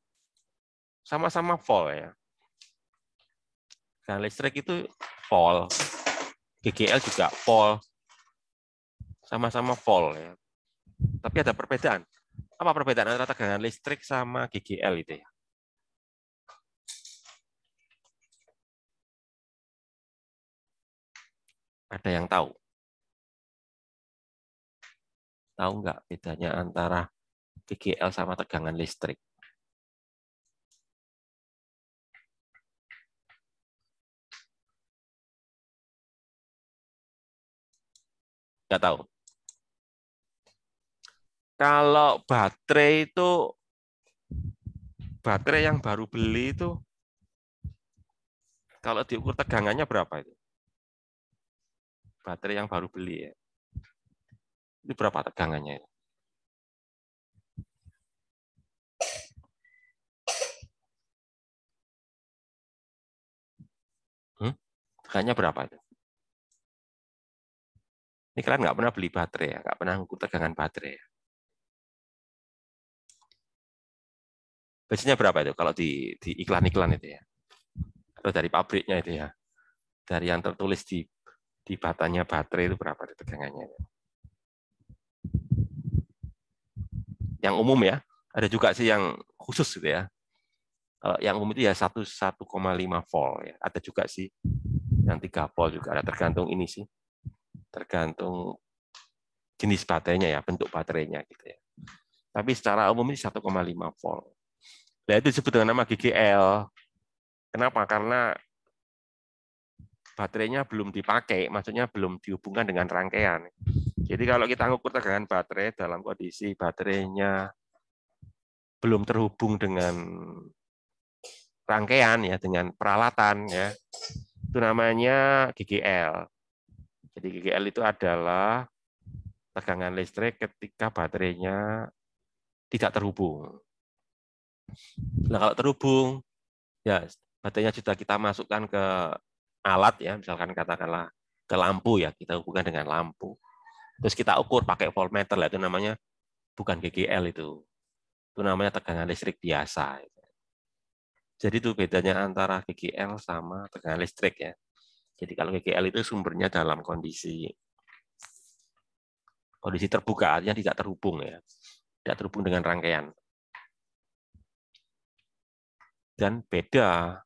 Sama-sama volt ya. Tegangan listrik itu volt. GGL juga volt. Sama-sama volt ya. Tapi ada perbedaan. Apa perbedaan antara tegangan listrik sama GGL itu ya? Ada yang tahu? Tahu nggak bedanya antara GGL sama tegangan listrik? Nggak tahu. Kalau baterai yang baru beli itu, kalau diukur tegangannya berapa itu? Baterai yang baru beli ya. Itu berapa tegangannya? Tegangannya berapa itu? Ini kalian nggak pernah beli baterai ya, nggak pernah ukur tegangan baterai ya. Biasanya berapa itu kalau di iklan-iklan itu ya? Atau dari pabriknya itu ya? Dari yang tertulis di batanya baterai itu berapa tegangannya? Yang umum ya, ada juga sih yang khusus gitu ya. Kalau yang umum itu ya 1,5 volt ya. Ada juga sih yang 3 volt juga ada, tergantung ini sih. Tergantung jenis baterainya ya, bentuk baterainya gitu ya. Tapi secara umum ini 1,5 volt. Nah, itu disebut dengan nama GGL. Kenapa? Karena baterainya belum dipakai, maksudnya belum dihubungkan dengan rangkaian. Jadi kalau kita ngukur tegangan baterai dalam kondisi baterainya belum terhubung dengan rangkaian ya, dengan peralatan ya, itu namanya GGL. Jadi GGL itu adalah tegangan listrik ketika baterainya tidak terhubung. Nah, kalau terhubung, ya baterainya sudah kita masukkan ke alat ya, misalkan katakanlah ke lampu ya, kita hubungkan dengan lampu. Terus kita ukur pakai voltmeter lah, itu namanya bukan GGL itu. Itu namanya tegangan listrik biasa. Jadi itu bedanya antara GGL sama tegangan listrik ya. Jadi kalau GGL itu sumbernya dalam kondisi terbuka, artinya tidak terhubung ya. Tidak terhubung dengan rangkaian. Dan beda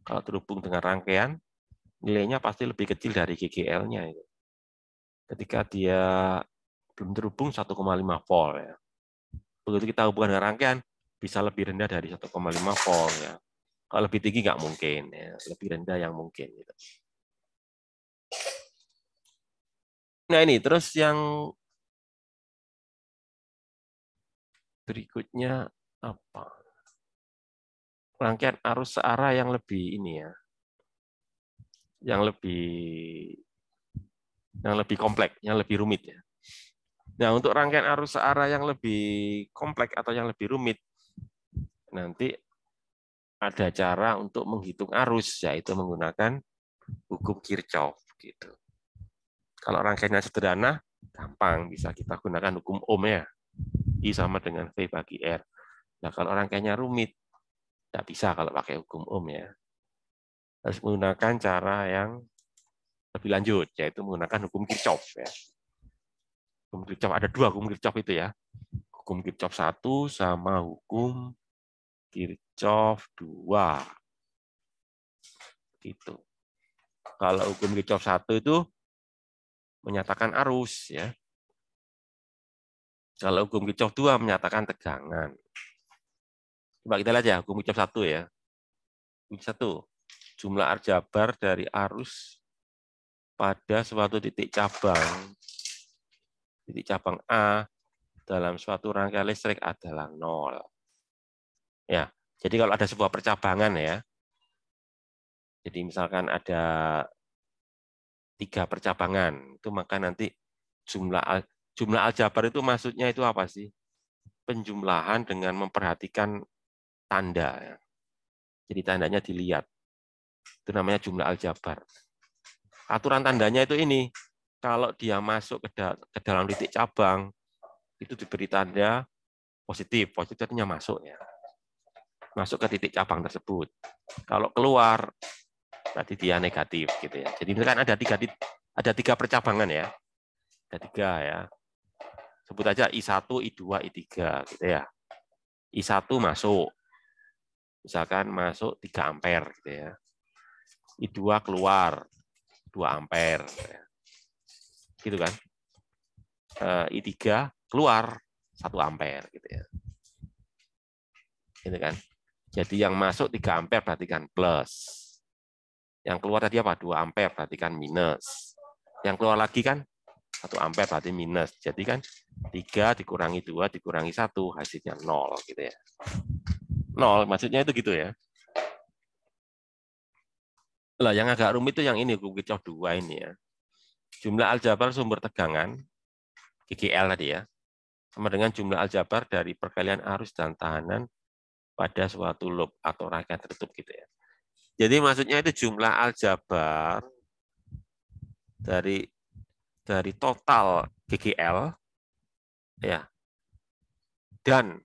kalau terhubung dengan rangkaian, nilainya pasti lebih kecil dari GGL-nya. Ketika dia belum terhubung 1,5 volt. Ya. Begitu kita hubungan dengan rangkaian, bisa lebih rendah dari 1,5 volt ya. Kalau lebih tinggi nggak mungkin ya, lebih rendah yang mungkin gitu. Nah ini terus yang berikutnya apa? Rangkaian arus searah yang lebih ini ya, yang lebih kompleks, yang lebih rumit ya. Nah untuk rangkaian arus searah yang lebih kompleks atau yang lebih rumit, nanti ada cara untuk menghitung arus, yaitu menggunakan hukum Kirchhoff gitu. Kalau rangkaiannya sederhana, gampang, bisa kita gunakan hukum Ohm ya. I sama dengan V bagi R. Nah, kalau rangkaiannya rumit, tidak bisa kalau pakai hukum Ohm ya. Harus menggunakan cara yang lebih lanjut, yaitu menggunakan hukum Kirchhoff ya. Hukum Kirchhoff, ada dua hukum Kirchhoff itu ya. Hukum Kirchhoff 1 sama hukum Kirchhoff 2. Gitu. Kalau hukum Kirchhoff 1 itu menyatakan arus ya. Kalau hukum Kirchhoff 2 menyatakan tegangan. Coba kita lihat ya hukum Kirchhoff 1 ya. Hukum 1, jumlah aljabar dari arus pada suatu titik cabang A dalam suatu rangkaian listrik adalah 0. Ya, jadi kalau ada sebuah percabangan ya. Jadi misalkan ada 3 percabangan, itu maka nanti jumlah aljabar itu maksudnya itu apa sih? Penjumlahan dengan memperhatikan tanda ya. Jadi tandanya dilihat. Itu namanya jumlah aljabar. Aturan tandanya itu ini. Kalau dia masuk ke dalam titik cabang, itu diberi tanda positif. Positif artinya masuk ya. Masuk ke titik cabang tersebut. Kalau keluar, berarti dia negatif gitu ya. Jadi ini kan ada tiga percabangan ya. Ada 3 ya. Sebut aja I1, I2, I3 gitu ya. I1 masuk. Misalkan masuk 3 ampere gitu ya. I2 keluar 2 ampere gitu ya. Gitu kan. I3 keluar 1 ampere gitu ya. Gitu kan. Jadi yang masuk 3 ampere berarti kan plus. Yang keluar tadi apa? 2 ampere berarti kan minus. Yang keluar lagi kan 1 ampere berarti minus. Jadi kan 3 dikurangi 2 dikurangi 1 hasilnya 0 gitu ya. 0 maksudnya itu gitu ya. Lah yang agak rumit itu yang ini hukum Kirchhoff 2 ini ya. Jumlah aljabar sumber tegangan GGL tadi ya. Sama dengan jumlah aljabar dari perkalian arus dan tahanan pada suatu loop atau rangkaian tertutup gitu ya. Jadi maksudnya itu jumlah aljabar dari total GGL ya. Dan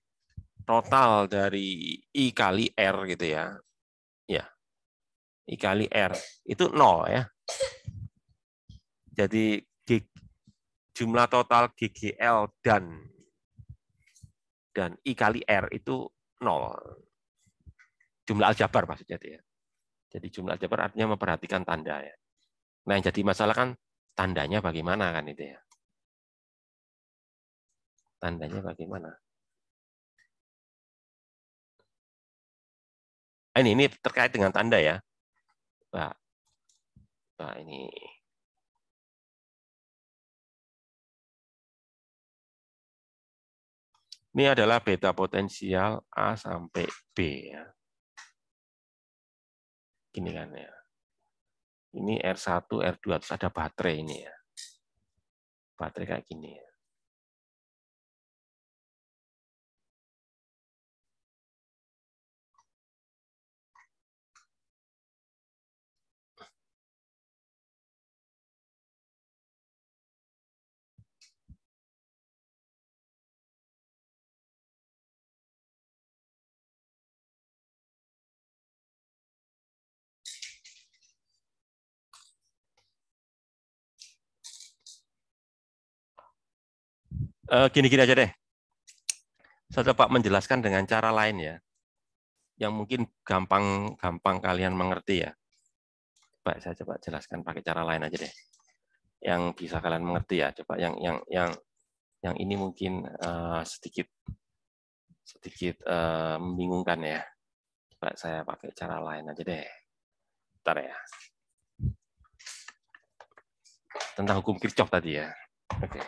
total dari I kali R gitu ya. Ya. I kali R itu 0 ya. Jadi jumlah total GGL dan I kali R itu 0. Jumlah aljabar maksudnya itu ya. Jadi jumlah aljabar artinya memperhatikan tanda ya. Nah yang jadi masalah kan tandanya bagaimana kan itu ya. Tandanya bagaimana? Ini terkait dengan tanda ya. Nah, ini. Ini adalah beta potensial A sampai B ya. Gini kan ya. Ini R1, R2 terus ada baterai ini ya. Baterai kayak gini ya. Gini-gini aja deh. Saya coba menjelaskan dengan cara lain ya. Yang mungkin gampang kalian mengerti ya. Coba saya coba jelaskan pakai cara lain aja deh. Yang bisa kalian mengerti ya. Coba yang ini mungkin sedikit sedikit membingungkan ya. Coba saya pakai cara lain aja deh. Bentar ya. Tentang hukum Kirchhoff tadi ya. Oke.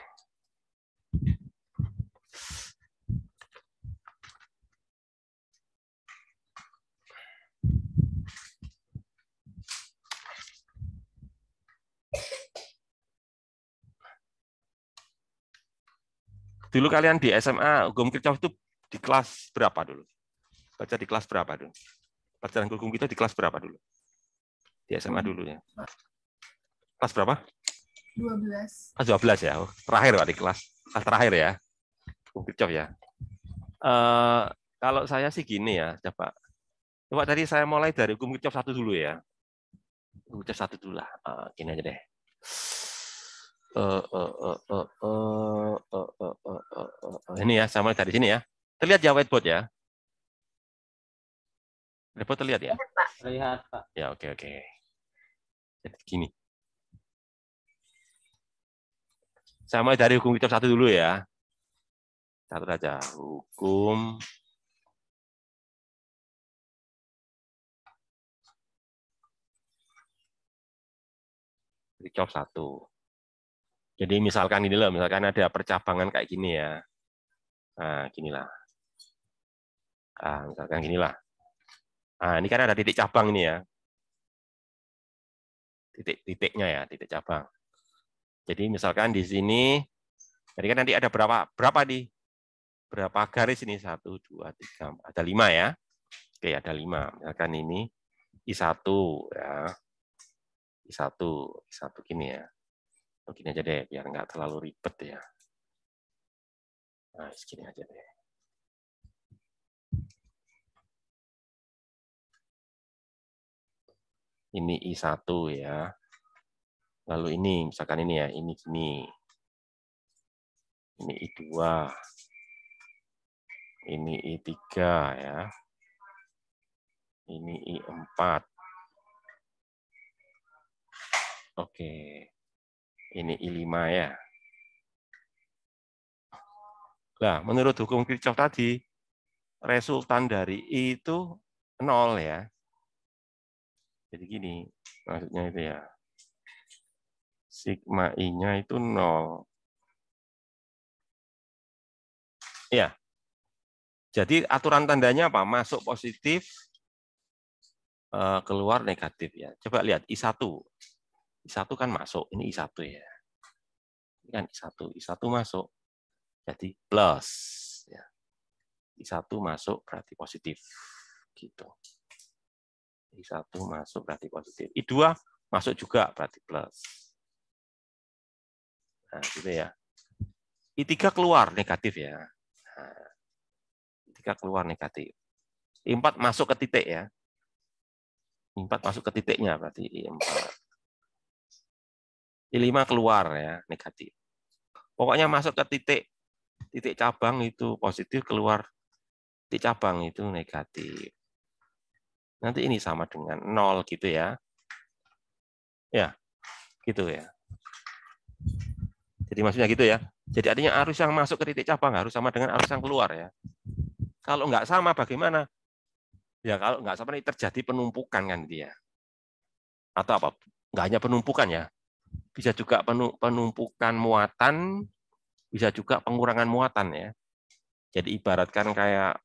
Dulu kalian di SMA, hukum Kirchhoff itu di kelas berapa dulu? Baca di kelas berapa dulu? Pelajaran hukum kita di kelas berapa dulu? Di SMA dulu ya. Kelas berapa? 12. Kelas 12 ya. Terakhir Pak di kelas terakhir ya. Hukum Kirchhoff ya. Kalau saya sih gini ya, coba tadi saya mulai dari hukum Kirchhoff 1 dulu ya. Hukum Kirchhoff 1 dulu lah. Gini aja deh. Ini ya, sama dari sini ya. Terlihat ya whiteboard ya? Whiteboard terlihat ya? Terlihat, Pak. Ya, oke. Jadi gini. Saya mulai dari hukum Kirchhoff 1 dulu ya. Satu saja. Hukum Kirchhoff 1. Jadi misalkan ini loh, misalkan ada percabangan kayak gini ya. Nah, ginilah. Misalkan ginilah. Nah, ini kan ada titik cabang ini ya. Titik-titiknya ya, titik cabang. Jadi misalkan di sini, jadi kan nanti ada berapa di berapa garis ini? 1, 2, 3, 4. Ada 5 ya. Oke, ada 5. Misalkan ini I1 ya. I1 gini ya. Begini aja deh, biar nggak terlalu ribet ya. Nah, segini aja deh. Ini I1 ya. Lalu ini, misalkan ini ya, ini gini. Ini I2. Ini I3 ya. Ini I4. Oke. Ini I5 ya. Nah, menurut hukum Kirchhoff tadi, resultan dari I itu 0 ya. Jadi gini, maksudnya itu ya. Sigma I-nya itu 0. Ya. Jadi aturan tandanya apa? Masuk positif, keluar negatif ya. Coba lihat I1. I1 kan masuk, ini I1 ya. Ini kan I1 masuk. Jadi plus ya. I1 masuk berarti positif. Gitu. I1 masuk berarti positif. I2 masuk juga berarti plus. Nah, gitu ya. I3 keluar negatif ya. Nah, I3 keluar negatif. I4 masuk ke titik ya. I4 masuk ke titiknya berarti I4. I5 keluar ya, negatif. Pokoknya masuk ke titik cabang itu positif, keluar titik cabang itu negatif. Nanti ini sama dengan 0 gitu ya. Ya, gitu ya. Jadi maksudnya gitu ya. Jadi artinya arus yang masuk ke titik cabang harus sama dengan arus yang keluar ya. Kalau nggak sama bagaimana? Ya kalau nggak sama ini terjadi penumpukan kan dia. Atau apa? Nggak hanya penumpukan ya. Bisa juga penumpukan muatan, bisa juga pengurangan muatan ya. Jadi ibaratkan kayak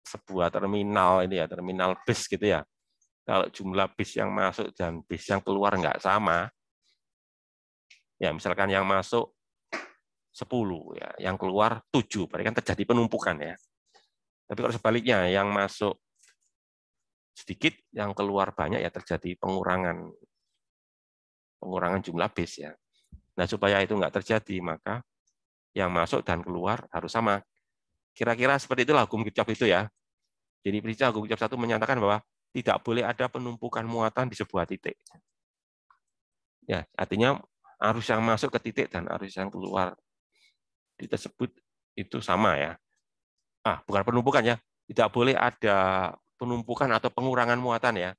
sebuah terminal ini ya, terminal bis gitu ya. Kalau jumlah bis yang masuk dan bis yang keluar nggak sama, ya misalkan yang masuk 10 ya, yang keluar 7, berarti kan terjadi penumpukan ya. Tapi kalau sebaliknya, yang masuk sedikit, yang keluar banyak ya terjadi pengurangan jumlah bis ya. Nah supaya itu nggak terjadi, maka yang masuk dan keluar harus sama. Kira-kira seperti itulah hukum Kirchhoff itu ya. Jadi prinsip hukum Kirchhoff 1 menyatakan bahwa tidak boleh ada penumpukan muatan di sebuah titik. Ya, artinya arus yang masuk ke titik dan arus yang keluar tersebut itu sama ya. Bukan penumpukan ya. Tidak boleh ada penumpukan atau pengurangan muatan ya.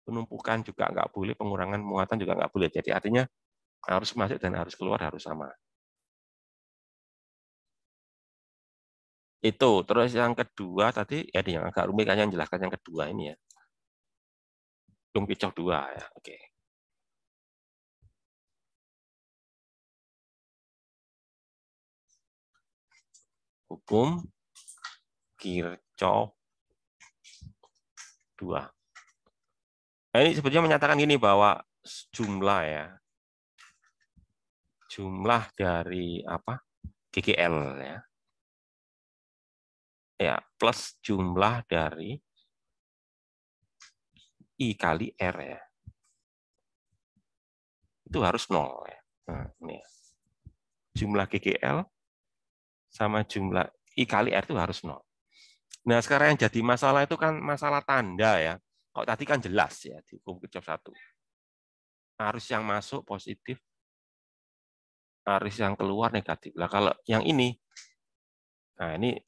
Penumpukan juga nggak boleh, pengurangan muatan juga nggak boleh. Jadi artinya arus masuk dan arus keluar harus sama. Itu. Terus yang kedua tadi, ya yang agak rumit kan yang jelaskan yang kedua ini ya. Dong-Picok 2 ya. Oke. Hukum Kirchhoff 2. Nah, ini sebetulnya menyatakan gini bahwa jumlah ya. Jumlah dari apa? GGL ya. Ya, plus jumlah dari I kali R ya. Itu harus 0 ya. Nah, ini ya. Jumlah GGL sama jumlah I kali R itu harus 0. Nah, sekarang yang jadi masalah itu kan masalah tanda ya. Kalau tadi kan jelas ya di hukum Kirchhoff 1. Arus yang masuk positif, arus yang keluar negatif. Nah, kalau yang ini, nah ini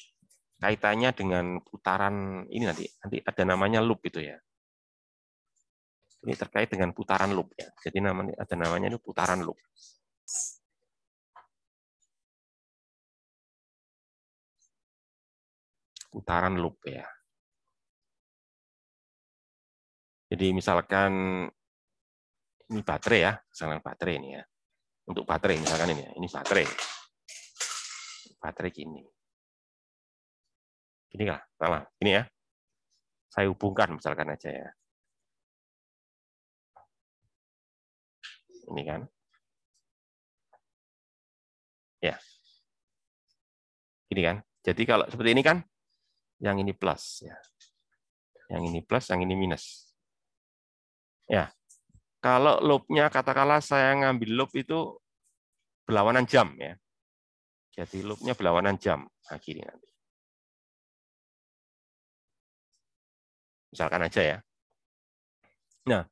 kaitannya dengan putaran ini nanti ada namanya loop itu ya. Ini terkait dengan putaran loop ya. Jadi ada namanya itu putaran loop. Putaran loop ya. Jadi misalkan ini baterai ya, misalkan baterai ini ya. Untuk baterai misalkan ini baterai. Baterai gini. Gini lah, sama. Ini ya. Saya hubungkan misalkan aja ya. Ini kan. Ya. Gini kan. Jadi kalau seperti ini kan yang ini plus ya. Yang ini plus, yang ini minus. Ya. Kalau loopnya katakanlah saya ngambil loop itu berlawanan jam ya. Jadi loopnya berlawanan jam. Nah, gini nanti. Misalkan aja ya. Nah,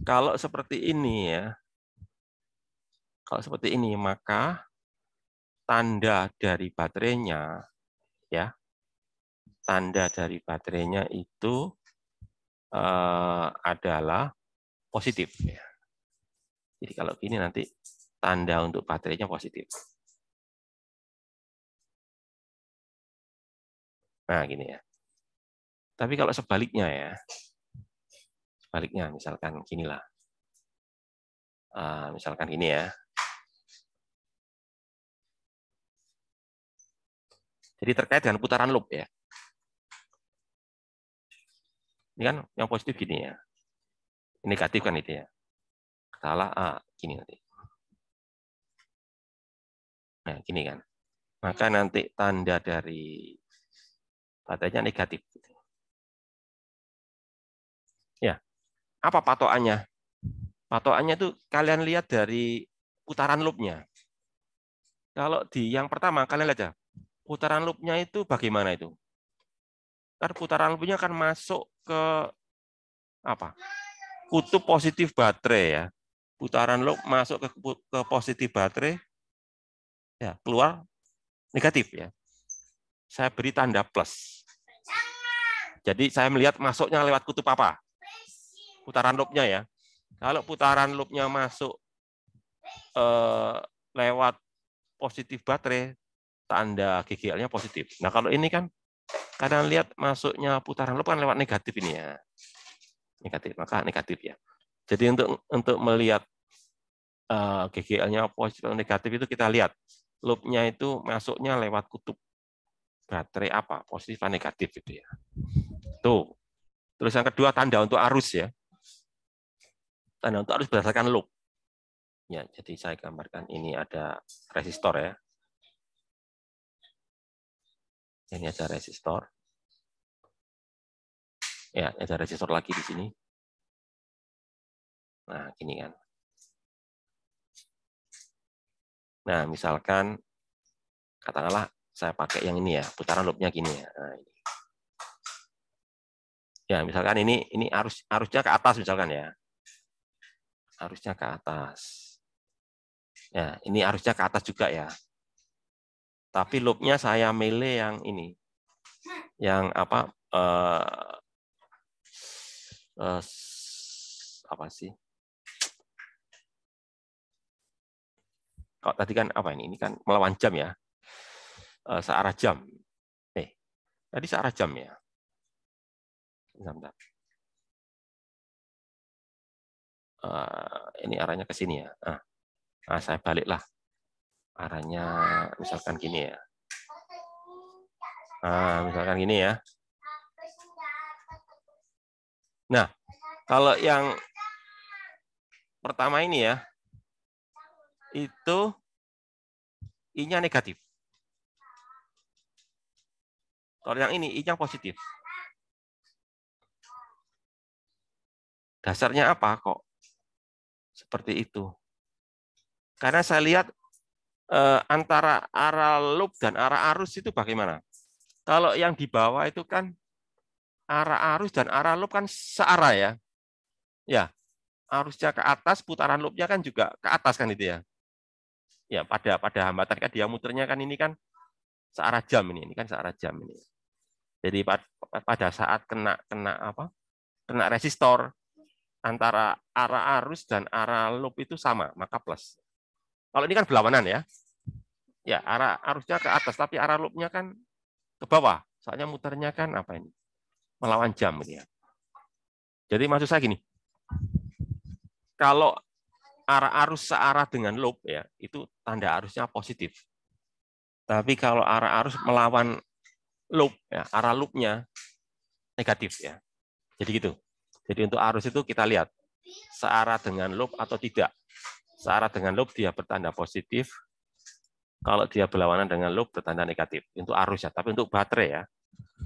kalau seperti ini ya. Kalau seperti ini maka tanda dari baterainya ya. Tanda dari baterainya itu adalah positif ya. Jadi kalau gini nanti tanda untuk baterainya positif. Nah, gini ya. Tapi kalau sebaliknya ya. Sebaliknya misalkan ginilah. Misalkan gini ya. Jadi terkait dengan putaran loop ya. Ini kan yang positif gini ya. Negatif kan itu ya. Salah gini nanti. Nah, gini kan. Maka nanti tanda dari baterainya negatif. Ya. Apa patokannya? Patokannya itu kalian lihat dari putaran loopnya. Kalau di yang pertama kalian lihat ya. Putaran loopnya itu bagaimana itu? Kan putaran loopnya kan masuk ke apa? Kutub positif baterai ya. Putaran loop masuk ke positif baterai, ya keluar negatif ya. Saya beri tanda plus. Jadi saya melihat masuknya lewat kutub apa? Putaran loopnya ya. Kalau putaran loopnya masuk lewat positif baterai, tanda GGL-nya positif. Nah kalau ini kan kadang lihat masuknya putaran loop kan lewat negatif ini ya. Negatif, maka negatif ya. Jadi untuk melihat GGL-nya positif atau negatif itu kita lihat loop-nya itu masuknya lewat kutub baterai apa, positif atau negatif gitu ya. Tuh. Terus yang kedua tanda untuk arus ya. Tanda untuk arus berdasarkan loop. Ya, jadi saya gambarkan ini ada resistor ya. Ini ada resistor. Ya, ada resistor lagi di sini. Nah, gini kan. Nah, misalkan katakanlah saya pakai yang ini ya, putaran loopnya gini ya. Nah, ini. Ya, misalkan ini arusnya ke atas misalkan ya. Arusnya ke atas. Ya, ini arusnya ke atas juga ya. Tapi loopnya saya milih yang ini. Yang apa? Apa sih? Kalau tadi kan apa ini? Ini kan melawan jam ya. Searah jam. Tadi searah jam ya. Bentar. Ini arahnya ke sini ya. Nah, saya baliklah. Arahnya misalkan gini ya. Nah, misalkan gini ya. Nah, kalau yang pertama ini ya, itu I-nya negatif. Kalau yang ini I-nya positif. Dasarnya apa kok seperti itu? Karena saya lihat antara arah loop dan arah arus itu bagaimana? Kalau yang di bawah itu kan arah arus dan arah loop kan searah ya. Ya, arusnya ke atas, putaran loopnya kan juga ke atas kan itu ya. Ya, pada hambatan kan dia muternya kan ini kan searah jam ini kan searah jam ini. Jadi pada saat kena resistor antara arah arus dan arah loop itu sama, maka plus. Kalau ini kan berlawanan ya. Ya, arah arusnya ke atas tapi arah loopnya kan ke bawah. Soalnya muternya kan apa ini? Melawan jam ini ya. Jadi maksud saya gini. Kalau arah arus searah dengan loop ya, itu tanda arusnya positif. Tapi kalau arah arus melawan loop ya, arah loopnya negatif ya. Jadi gitu. Jadi untuk arus itu kita lihat searah dengan loop atau tidak. Searah dengan loop dia bertanda positif. Kalau dia berlawanan dengan loop bertanda negatif. Untuk arus ya. Tapi untuk baterai ya,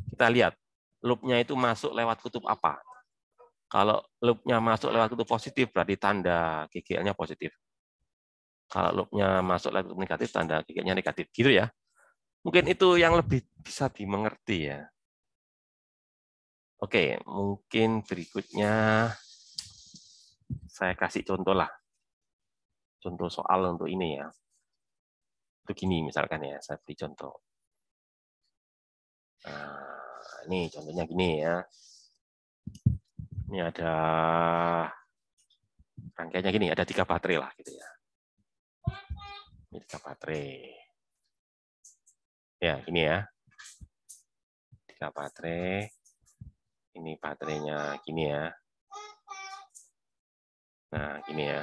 kita lihat loopnya itu masuk lewat kutub apa. Kalau loopnya masuk lewat kutub positif berarti tanda GGL-nya positif. Kalau loopnya masuk lewat kutub negatif tanda GGL-nya negatif. Gitu ya. Mungkin itu yang lebih bisa dimengerti ya. Oke, mungkin berikutnya saya kasih contoh lah. Contoh soal untuk ini ya. Itu gini misalkan ya, saya beri contoh. Nah, ini contohnya gini ya. Ini ada rangkaiannya gini, ada 3 baterai lah gitu ya. Ini 3 baterai. Ya, gini ya. 3 baterai. Ini baterainya gini ya. Nah, gini ya.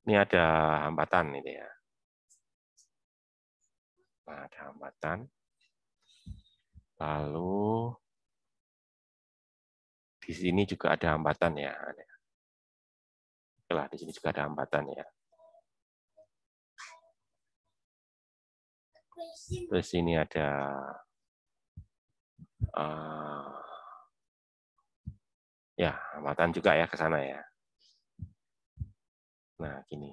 Ini ada hambatan ini ya. Nah, ada hambatan. Lalu di sini juga ada hambatan ya. Oke lah, di sini juga ada hambatan ya. Terus ini ada ya hambatan juga ya ke sana ya. Nah, gini.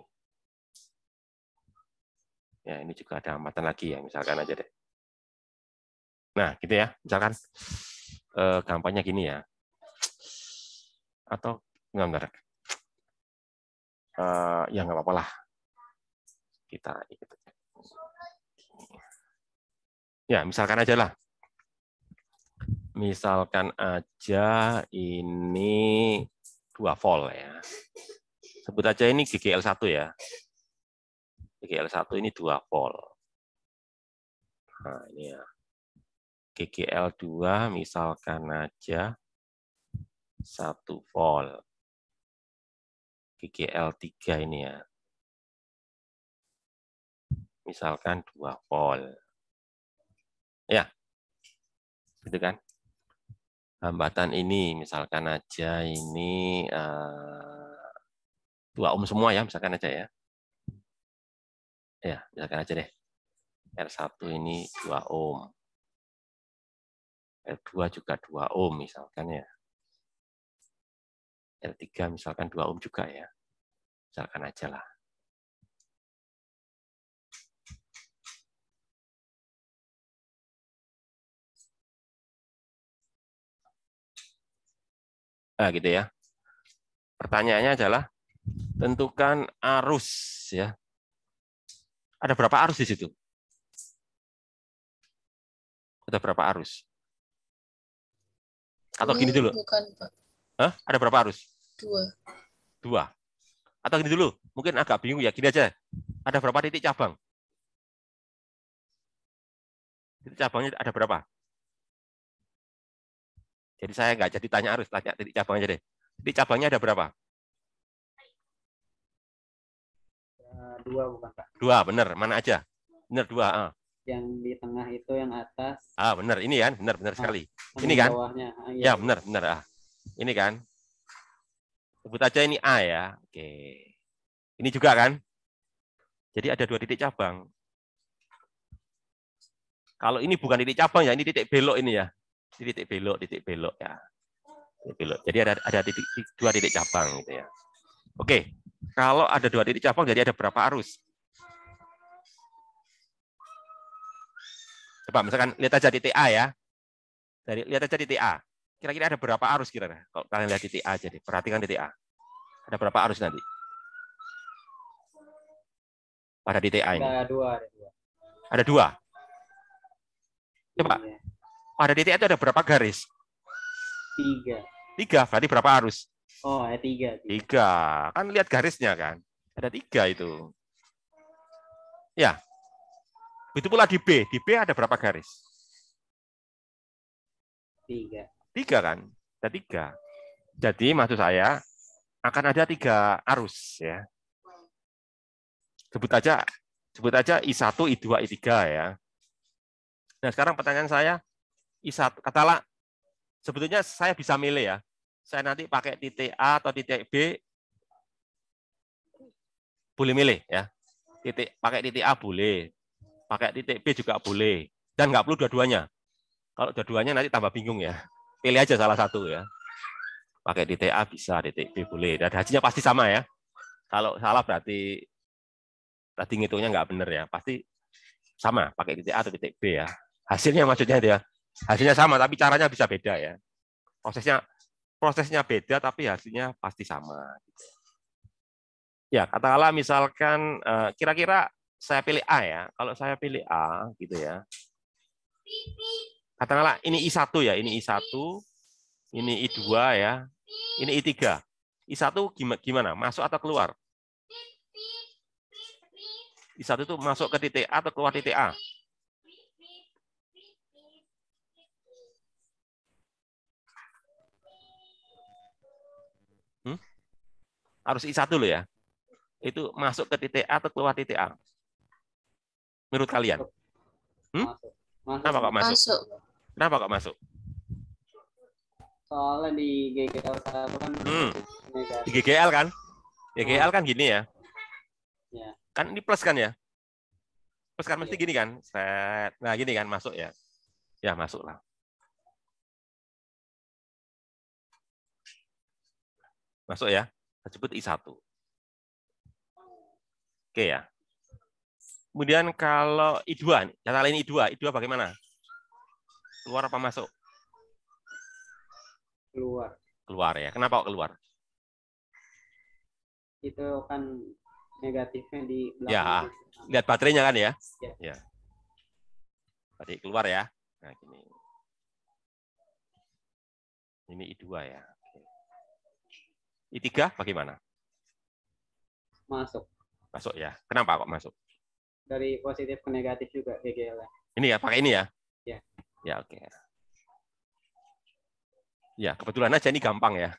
Ya, ini juga ada hambatan lagi ya, misalkan aja deh. Nah, gitu ya. Misalkan gampangnya gini ya. Atau enggak. Ya nggak apa-apa lah. Kita ikut. Ya, misalkan aja lah. Misalkan aja ini 2 volt ya. Sebut aja ini GGL1 ya. GGL1 ini 2 volt. Nah, ini ya. GGL2 misalkan aja 1 volt. GGL3 ini ya. Misalkan 2 volt. Ya. Gitu kan? Hambatan ini misalkan aja ini 2 ohm semua ya, misalkan aja ya. Ya, misalkan aja deh. R1 ini 2 ohm. R2 juga 2 ohm misalkan ya. R3 misalkan 2 ohm juga ya. Misalkan aja lah. Nah, gitu ya. Pertanyaannya adalah tentukan arus ya. Ada berapa arus di situ? Ada berapa arus? Atau gini dulu. Bukan, Pak. Hah? Ada berapa arus? 2. 2. Atau gini dulu. Mungkin agak bingung ya. Gini aja. Ada berapa titik cabang? Titik cabangnya ada berapa? Jadi saya nggak jadi tanya arus, tanya titik cabang aja deh. Titik cabangnya ada berapa? 2 bukan Pak? 2, benar. Mana aja? Benar 2. Yang di tengah itu yang atas. Benar. Ini kan, benar sekali. Sama Ini yang kan? bawahnya. Ya, benar. Ini kan? Sebut aja ini A ya. Oke. Ini juga kan? Jadi ada 2 titik cabang. Kalau ini bukan titik cabang ya, ini titik belok ini ya. Ini titik belok ya. Titik belok. Jadi ada 2 titik cabang gitu ya. Oke. Kalau ada 2 titik cabang, jadi ada berapa arus? Coba misalkan lihat aja titik A ya. Lihat aja titik A. Kira-kira ada berapa arus kira-kira? Kalau kalian lihat titik A aja deh. Perhatikan titik A. Ada berapa arus nanti? Pada titik A ini. Ada 2. Ada 2. Coba. Iya. Pada titik A itu ada berapa garis? 3. 3. Berarti berapa arus? Oh, ada 3. 3. Kan lihat garisnya kan. Ada 3 itu. Ya. Itu pula di B. Di B ada berapa garis? 3. 3 kan? Ada 3. Jadi maksud saya akan ada 3 arus ya. Sebut aja I1, I2, I3 ya. Nah, sekarang pertanyaan saya, I1, katalah sebetulnya saya bisa milih ya. Saya nanti pakai titik A atau titik B, boleh milih ya. Pakai titik A boleh, pakai titik B juga boleh, dan nggak perlu dua-duanya. Kalau dua-duanya nanti tambah bingung ya. Pilih aja salah satu ya. Pakai titik A bisa, titik B boleh, dan hasilnya pasti sama ya. Kalau salah berarti tadi ngitungnya nggak benar ya, pasti sama pakai titik A atau titik B ya. Hasilnya maksudnya dia, hasilnya sama tapi caranya bisa beda ya. Prosesnya beda tapi hasilnya pasti sama. Ya, katakanlah misalkan kira-kira saya pilih A ya. Kalau saya pilih A gitu ya. Katakanlah ini I1 ya, ini I1, ini I2 ya, ini I3. I1 gimana? Masuk atau keluar? I1 itu masuk ke titik A atau keluar titik A? Harus I1 loh ya. Itu masuk ke titik A atau keluar titik A? Menurut kalian? Kenapa kok masuk? Kenapa kok masuk? Soalnya di GGL kan di GGL kan? GGL kan gini ya. Ya. Kan ini plus kan ya? Plus kan mesti gini kan? Nah, gini kan masuk ya. Ya, masuk lah. Masuk ya. Kita sebut I1. Oke ya. Kemudian kalau I2, kata lain I2 bagaimana? Keluar apa masuk? Keluar. Keluar ya. Kenapa kok keluar? Itu kan negatifnya di belakang. Ya, lihat baterainya kan ya? Ya. Tadi keluar ya. Nah, gini. Ini I2 ya. I3 bagaimana? Masuk. Masuk ya. Kenapa kok masuk? Dari positif ke negatif juga GGL. Ini ya, pakai ini ya? Ya. Ya, oke. Ya, kebetulan aja ini gampang ya.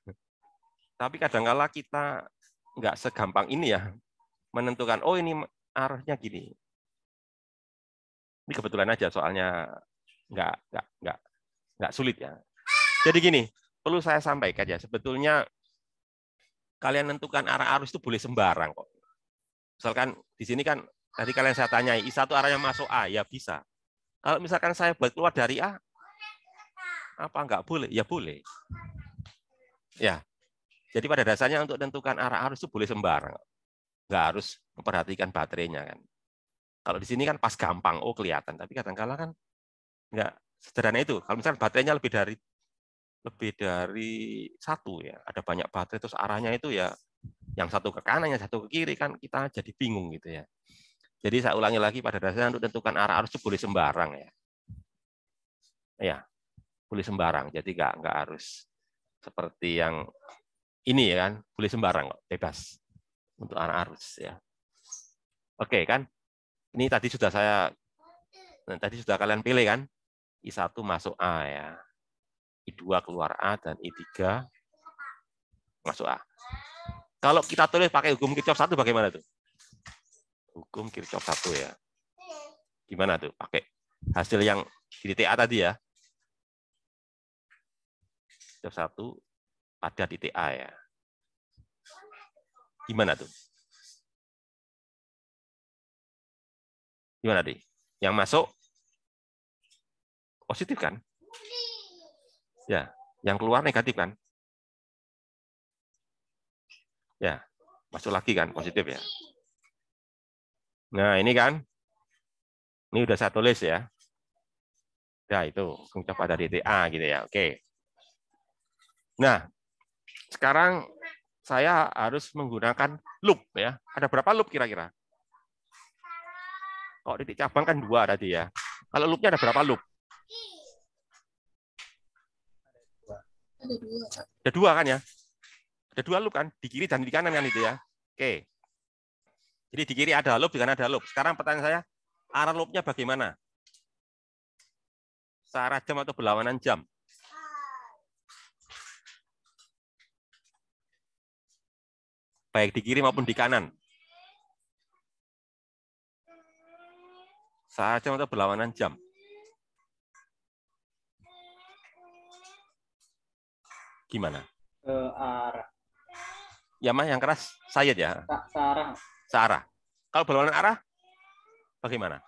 Tapi kadang-kala kita nggak segampang ini ya menentukan, oh ini arahnya gini. Ini kebetulan aja soalnya nggak sulit ya. Jadi gini, perlu saya sampaikan ya, sebetulnya kalian menentukan arah arus itu boleh sembarang kok. Misalkan di sini kan tadi kalian saya tanyai, I1 arahnya masuk A, ya bisa. Kalau misalkan saya buat keluar dari A, apa nggak boleh? Ya boleh. Ya. Jadi pada dasarnya untuk menentukan arah arus itu boleh sembarang. Nggak harus memperhatikan baterainya kan. Kalau di sini kan pas gampang, oh kelihatan. Tapi kadang-kala kan nggak sederhana itu. Kalau misalkan baterainya lebih dari 1 ya, ada banyak baterai terus arahnya itu ya yang satu ke kanan, yang satu ke kiri, kan kita jadi bingung gitu ya. Jadi saya ulangi lagi, pada dasarnya untuk tentukan arah arus itu boleh sembarang ya. Ya, boleh sembarang. Jadi nggak harus seperti yang ini ya kan, boleh sembarang kok, bebas untuk arah arus ya. Oke kan? Ini tadi sudah kalian pilih kan? I1 masuk A ya. I2 keluar A dan I3 masuk A. Kalau kita tulis pakai hukum Kirchhoff 1 bagaimana tuh? Hukum Kirchhoff 1 ya. Gimana tuh? Pakai hasil yang di titik A tadi ya. Kirchhoff 1 pada titik A ya. Gimana tuh? Gimana tadi? Yang masuk positif kan? Ya, yang keluar negatif kan? Ya, masuk lagi kan positif ya. Nah, ini kan. Ini udah saya tulis ya. Ya, itu fungsi pada titik A gitu ya. Oke. Nah, sekarang saya harus menggunakan loop ya. Ada berapa loop kira-kira? Kalau titik cabang kan 2 tadi ya. Kalau loopnya ada berapa loop? Ada 2. Ada 2 kan ya? Ada 2 loop kan? Di kiri dan di kanan kan itu ya. Oke. Jadi di kiri ada loop, di kanan ada loop. Sekarang pertanyaan saya, arah loopnya bagaimana? Searah jam atau berlawanan jam? Baik di kiri maupun di kanan. Searah jam atau berlawanan jam? Gimana? Arah. Ya mah yang keras Sayyid ya. Searah. Searah. Kalau berlawanan arah, bagaimana?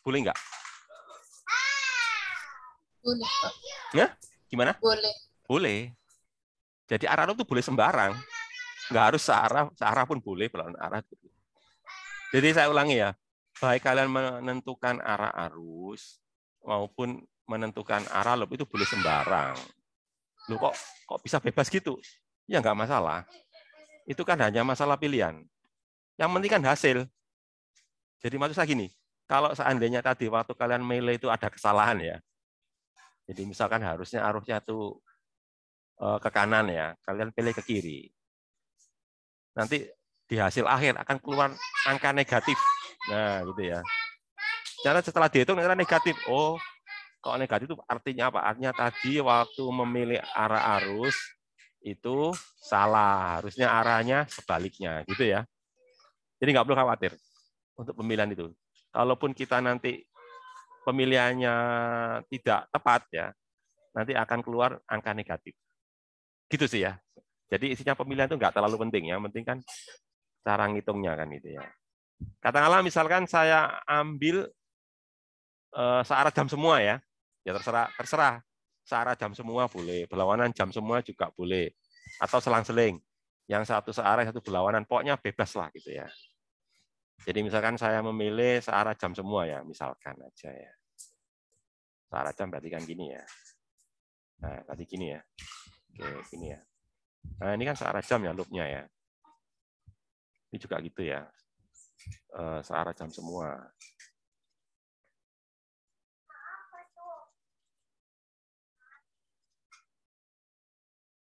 Boleh nggak? Boleh, Pak. Ya? Gimana? Boleh. Boleh. Jadi arah itu boleh sembarang. Nggak harus searah pun boleh berlawanan arah. Jadi saya ulangi ya. Baik kalian menentukan arah arus maupun menentukan arah loop itu boleh sembarang. Loh kok bisa bebas gitu? Ya nggak masalah. Itu kan hanya masalah pilihan. Yang penting kan hasil. Jadi maksud saya gini, kalau seandainya tadi waktu kalian milih itu ada kesalahan ya. Jadi misalkan harusnya arusnya itu ke kanan ya, kalian pilih ke kiri. Nanti di hasil akhir akan keluar angka negatif. Nah, gitu ya. Karena setelah dihitung ternyata negatif. Oh, kalau negatif itu artinya apa? Artinya tadi waktu memilih arah arus itu salah. Harusnya arahnya sebaliknya, gitu ya. Jadi nggak perlu khawatir untuk pemilihan itu. Kalaupun kita nanti pemilihannya tidak tepat ya, nanti akan keluar angka negatif. Gitu sih ya. Jadi isinya pemilihan itu nggak terlalu penting ya. Yang penting kan cara ngitungnya kan itu ya. Katakanlah misalkan saya ambil searah jam semua ya. Ya terserah. Searah jam semua boleh, berlawanan jam semua juga boleh. Atau selang-seling. Yang satu searah, satu berlawanan. Pokoknya bebas lah gitu ya. Jadi misalkan saya memilih searah jam semua ya, misalkan aja ya. Searah jam berarti kan gini ya. Nah, tadi gini ya. Oke, gini ya. Nah, ini kan searah jam ya, loopnya ya. Ini juga gitu ya. Searah jam semua.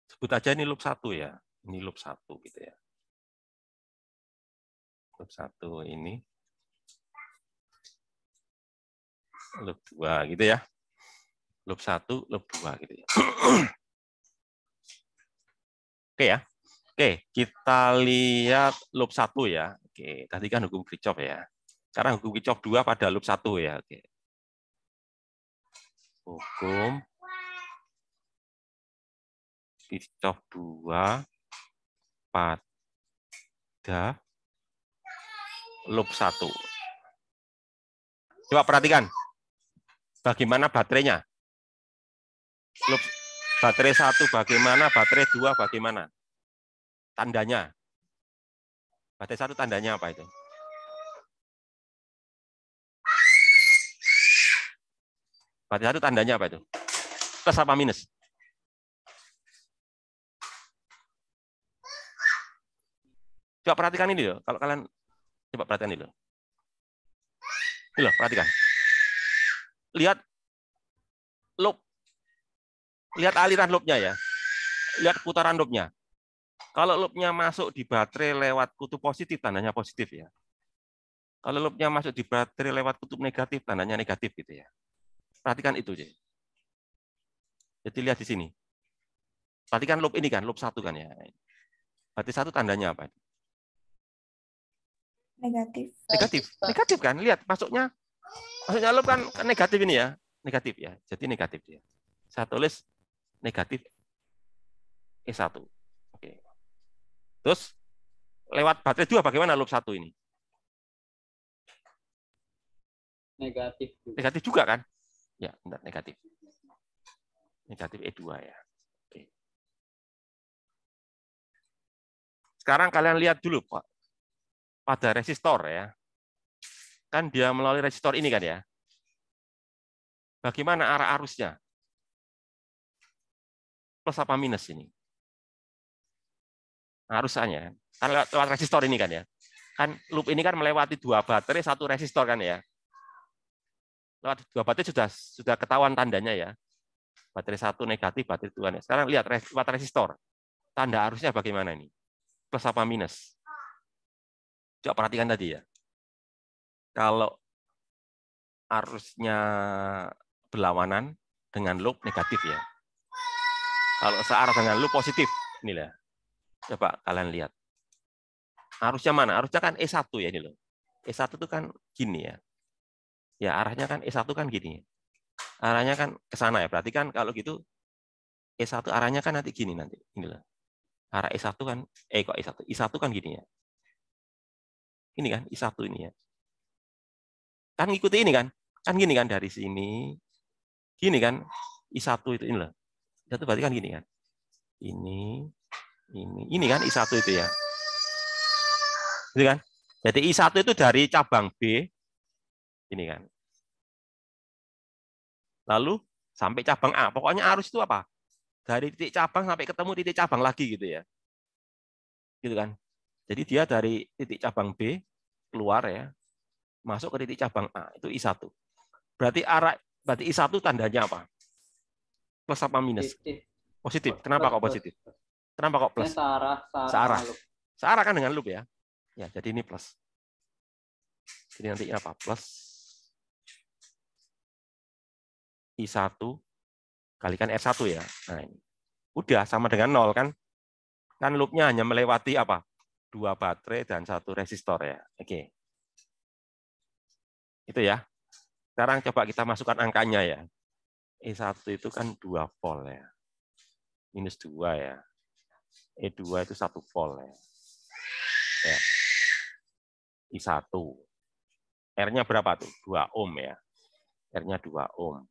Sebut aja ini loop 1 ya. Ini loop 1 gitu ya. Loop 1 ini. Loop 2 gitu ya. Loop 1, loop 2 gitu ya. Oke ya. Oke, kita lihat loop 1 ya. Oke, tadi kan hukum Kirchhoff ya. Sekarang hukum Kirchhoff 2 pada loop 1 ya. Oke. Hukum Kirchhoff 2 pada loop 1. Coba perhatikan. Bagaimana baterainya? Loop baterai 1 bagaimana? Baterai 2 bagaimana? Tandanya. Baterai 1 tandanya apa itu? Baterai 1 tandanya apa itu? Plus apa minus? Coba perhatikan ini loh. Kalau kalian coba perhatikan ini loh. Ini loh, perhatikan. Lihat loop. Lihat aliran loopnya ya. Lihat putaran loopnya. Kalau loopnya masuk di baterai lewat kutub positif, tandanya positif ya. Kalau loopnya masuk di baterai lewat kutub negatif, tandanya negatif gitu ya. Perhatikan itu. Jadi lihat di sini. Perhatikan loop ini kan, loop 1 kan ya. Berarti 1 tandanya apa? Negatif. Negatif. Pak. Negatif kan? Lihat masuknya loop kan negatif ini ya. Negatif ya. Jadi negatif ya. Saya tulis negatif E1. Oke. Terus lewat baterai 2 bagaimana loop 1 ini? Negatif. Negatif juga kan? Ya, benar, negatif. Negatif E2 ya. Oke. Sekarang kalian lihat dulu Pak. Pada resistor ya. Kan dia melalui resistor ini kan ya. Bagaimana arah arusnya? Plus apa minus ini? Arusnya kan lewat resistor ini kan ya. Kan loop ini kan melewati 2 baterai, 1 resistor kan ya. Lewat 2 baterai sudah ketahuan tandanya ya. Baterai 1 negatif, baterai 2. Sekarang lihat lewat resistor. Tanda arusnya bagaimana ini? Plus apa minus? Coba perhatikan tadi ya. Kalau arusnya berlawanan dengan loop negatif ya. Kalau searah dengan loop positif, inilah. Coba kalian lihat. Arusnya mana? Arusnya kan E1 ya ini loh. E1 itu kan gini ya. Ya arahnya kan E1 kan gini. Arahnya kan ke sana ya. Berarti kan kalau gitu E1 arahnya kan nanti gini nanti. Inilah. Arah E1 kan kok E1. I1 kan gini ya. Ini kan I1 ini ya. Kan ngikuti ini kan. Kan gini kan dari sini. Gini kan I1 itu inilah. I1 berarti kan gini kan. Ini kan I1 itu ya. Gitu kan? Jadi I1 itu dari cabang B ini kan. Lalu sampai cabang A. Pokoknya arus itu apa? Dari titik cabang sampai ketemu titik cabang lagi gitu ya. Gitu kan. Jadi dia dari titik cabang B keluar ya. Masuk ke titik cabang A, itu I1. Berarti I1 tandanya apa? Plus apa minus? Positif. Kenapa kok positif? Kenapa kok plus? Searah. Searah kan dengan loop ya. Ya, jadi ini plus. Jadi nanti apa? Plus I1 kalikan R1 ya. Nah, ini. Udah sama dengan 0 kan? Kan loopnya hanya melewati apa? 2 baterai dan 1 resistor ya. Oke. Itu ya. Sekarang coba kita masukkan angkanya ya. E1 itu kan 2 volt ya. Minus 2 ya. E2 itu 1 volt ya. Ya. I1. R-nya berapa tuh? 2 ohm ya. R-nya 2 ohm.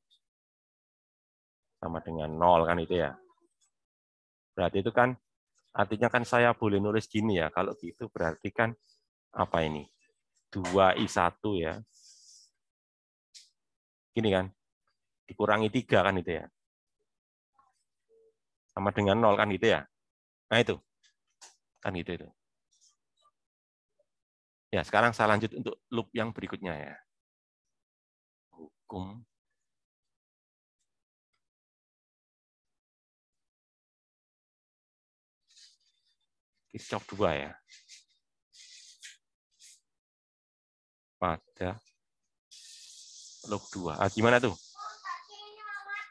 Sama dengan 0 kan itu ya. Berarti itu kan, artinya kan saya boleh nulis gini ya. Kalau gitu berarti kan, apa ini? 2I1 ya. Gini kan. Dikurangi 3 kan itu ya. Sama dengan 0 kan gitu ya. Nah itu. Kan gitu itu. Ya, sekarang saya lanjut untuk loop yang berikutnya ya. Hukum Kirchhoff 2 ya. Pada loop 2. Gimana tuh?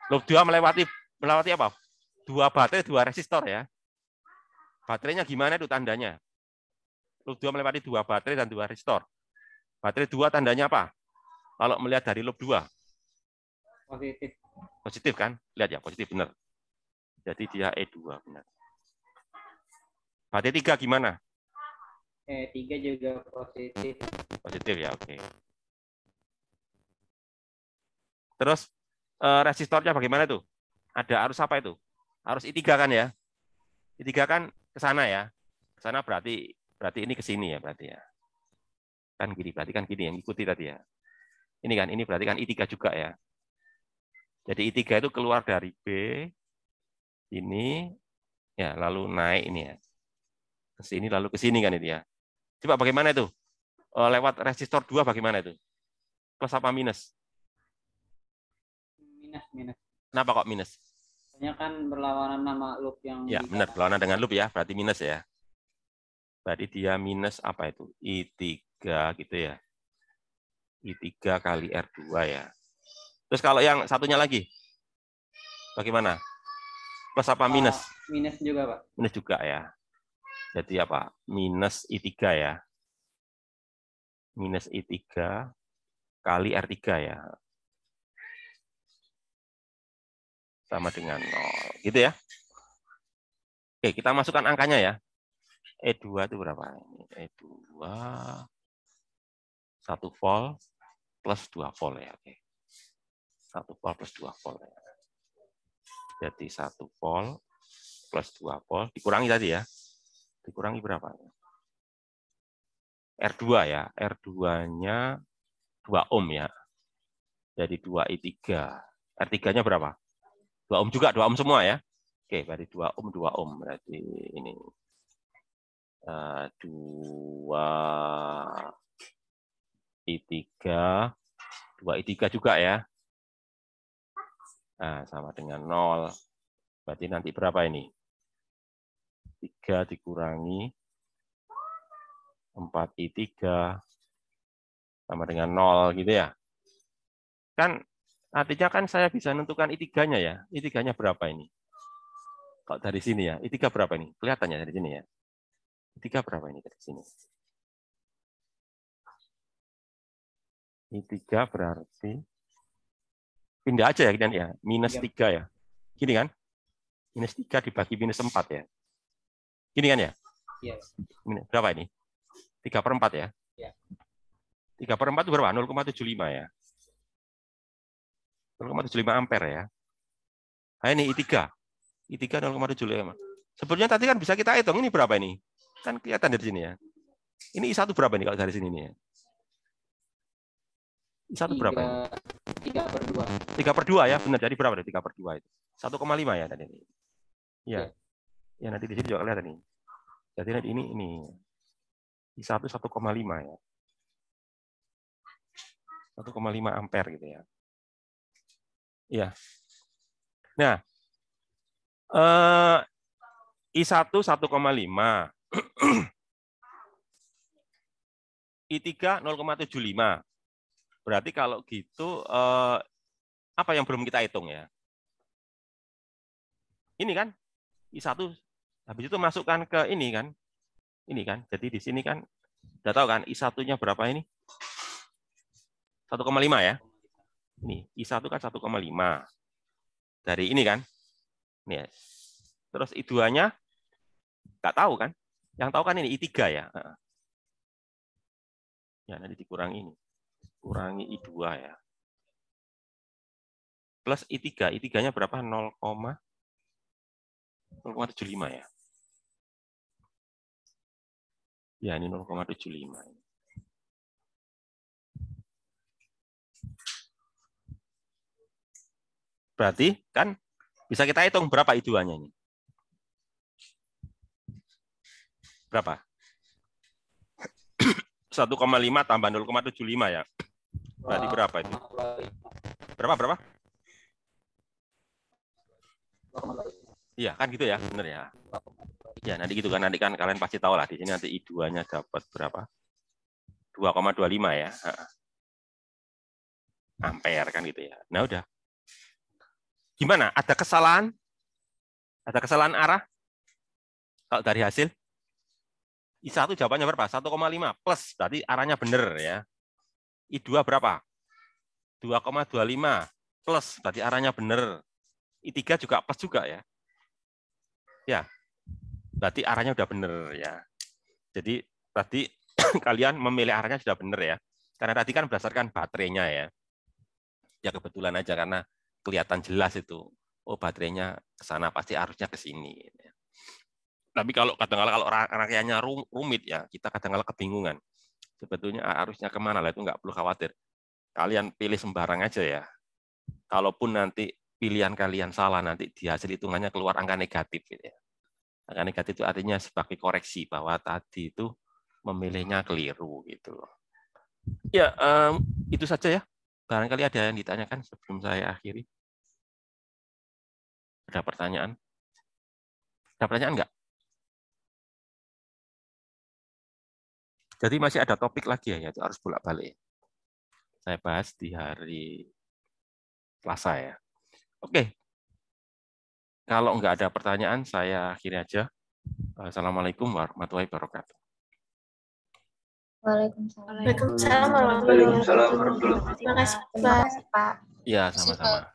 Loop 2 melewati apa? 2 baterai, 2 resistor ya. Baterainya gimana itu tandanya? Loop 2 melewati 2 baterai dan 2 resistor. Baterai 2 tandanya apa? Kalau melihat dari loop 2. Positif. Positif kan? Lihat ya, positif benar. Jadi dia E2 benar. Baterai 3 gimana? E3 juga positif. Positif ya, oke. Terus resistornya bagaimana tuh? Ada arus apa itu? Arus I3 kan ya? I3 kan ke sana ya. Ke sana berarti ini ke sini ya berarti ya. Kan gini, berarti kan gini yang ikuti tadi ya. Ini kan, ini berarti kan I3 juga ya. Jadi I3 itu keluar dari B, ini, ya lalu naik ini ya. Ke sini lalu ke sini kan itu ya. Coba bagaimana itu? Lewat resistor 2 bagaimana itu? Plus apa minus? Minus. Kenapa kok minus? Soalnya kan berlawanan sama loop yang... Ya benar, berlawanan dengan loop ya, berarti minus ya. Berarti dia minus apa itu? I3 gitu ya. I3 kali R2 ya. Terus kalau yang satunya lagi, bagaimana? Plus apa minus? Minus juga, Pak. Minus juga ya. Jadi apa? Minus I3 ya. Minus I3 kali R3 ya. Sama dengan 0. Gitu ya. Oke, kita masukkan angkanya ya. E2 itu berapa? E2 1 volt plus 2 volt ya. Oke. 1 volt plus 2 volt ya. Jadi 1 volt plus 2 volt dikurangi tadi ya. Dikurangi berapa? R2 ya. R2-nya 2 ohm ya. Jadi 2I3. R3-nya berapa? 2 ohm juga, 2 ohm semua ya. Oke, berarti 2 ohm, 2 ohm. Berarti ini 2I3, 2I3 juga ya. Nah, sama dengan 0. Berarti nanti berapa ini? 3 dikurangi 4I3 sama dengan 0 gitu ya. Kan artinya kan saya bisa menentukan I3-nya ya. I3-nya berapa ini? Kalau dari sini ya. I3 berapa ini? Kelihatannya dari sini ya. I3 berapa ini dari sini? I3 berarti pindah aja ya gini ya. Minus 3 ya. Gini kan? Minus 3 dibagi minus 4 ya. Gini kan ya? Iya. Berapa ini? 3/4 ya? Iya. 3/4 itu berapa? 0,75 ya. 0,75 ampere ya. Nah ini I3. I3 0,75. Sebetulnya tadi kan bisa kita hitung. Ini berapa ini? Kan kelihatan dari sini ya. Ini I1 berapa nih kalau dari sini nih ya? I1 berapa ini? 3/2. 3/2 ya, benar. Jadi berapa? 3/2 itu. 1,5 ya tadi ini. Iya. Ya nanti di sini juga kelihatan nih. Jadi nanti ini. I1 1,5 ya. 1,5 ampere gitu ya. Iya. Nah, I1 1,5. I3 0,75. Berarti kalau gitu apa yang belum kita hitung ya? Ini kan I1 habis itu masukkan ke ini kan. Ini kan. Jadi di sini kan udah tahu kan I1-nya berapa ini? 1,5 ya. Ini I1 kan 1,5. Dari ini kan. Nih. Terus I2-nya nggak tahu kan? Yang tahu kan ini I3 ya. Ya nanti dikurangi ini. Kurangi I2 ya. Plus I3. I3-nya berapa? 0,75 ya. Ya, ini 0,75. Berarti kan bisa kita hitung berapa I2-nya ini. Berapa? 1,5 tambah 0,75 ya. Berarti berapa itu? Berapa? Iya, kan gitu ya, benar ya. Ya, nanti gitu kan, nanti kan kalian pasti tahu lah di sini nanti I2-nya dapat berapa? 2,25 ya. Ampere kan gitu ya. Nah, udah. Gimana? Ada kesalahan? Ada kesalahan arah? Kalau dari hasil? I1 jawabannya berapa? 1,5 plus, berarti arahnya benar ya. I2 berapa? 2,25 plus, berarti arahnya benar. I3 juga plus juga ya. Ya, berarti arahnya udah benar ya. Jadi tadi kalian memilih arahnya sudah benar ya. Karena tadi kan berdasarkan baterainya ya. Ya kebetulan aja karena kelihatan jelas itu. Oh baterainya ke sana pasti arusnya ke sini. Tapi kalau kadang-kadang kalau rangkaiannya rumit ya, kita kadang-kadang kebingungan. Sebetulnya arusnya kemana lah itu nggak perlu khawatir. Kalian pilih sembarang aja ya. Kalaupun nanti pilihan kalian salah, nanti di hasil hitungannya keluar angka negatif. Gitu ya. Angka negatif itu artinya sebagai koreksi bahwa tadi itu memilihnya keliru gitu loh. Ya, itu saja ya. Barangkali ada yang ditanyakan sebelum saya akhiri. Ada pertanyaan? Ada pertanyaan nggak? Jadi masih ada topik lagi ya, yaitu harus bolak-balik. saya bahas di hari Selasa ya. Oke. Kalau nggak ada pertanyaan, saya akhiri aja. Assalamualaikum warahmatullahi wabarakatuh. Waalaikumsalam. Waalaikumsalam warahmatullahi wabarakatuh. Terima kasih, Pak. Iya, sama-sama.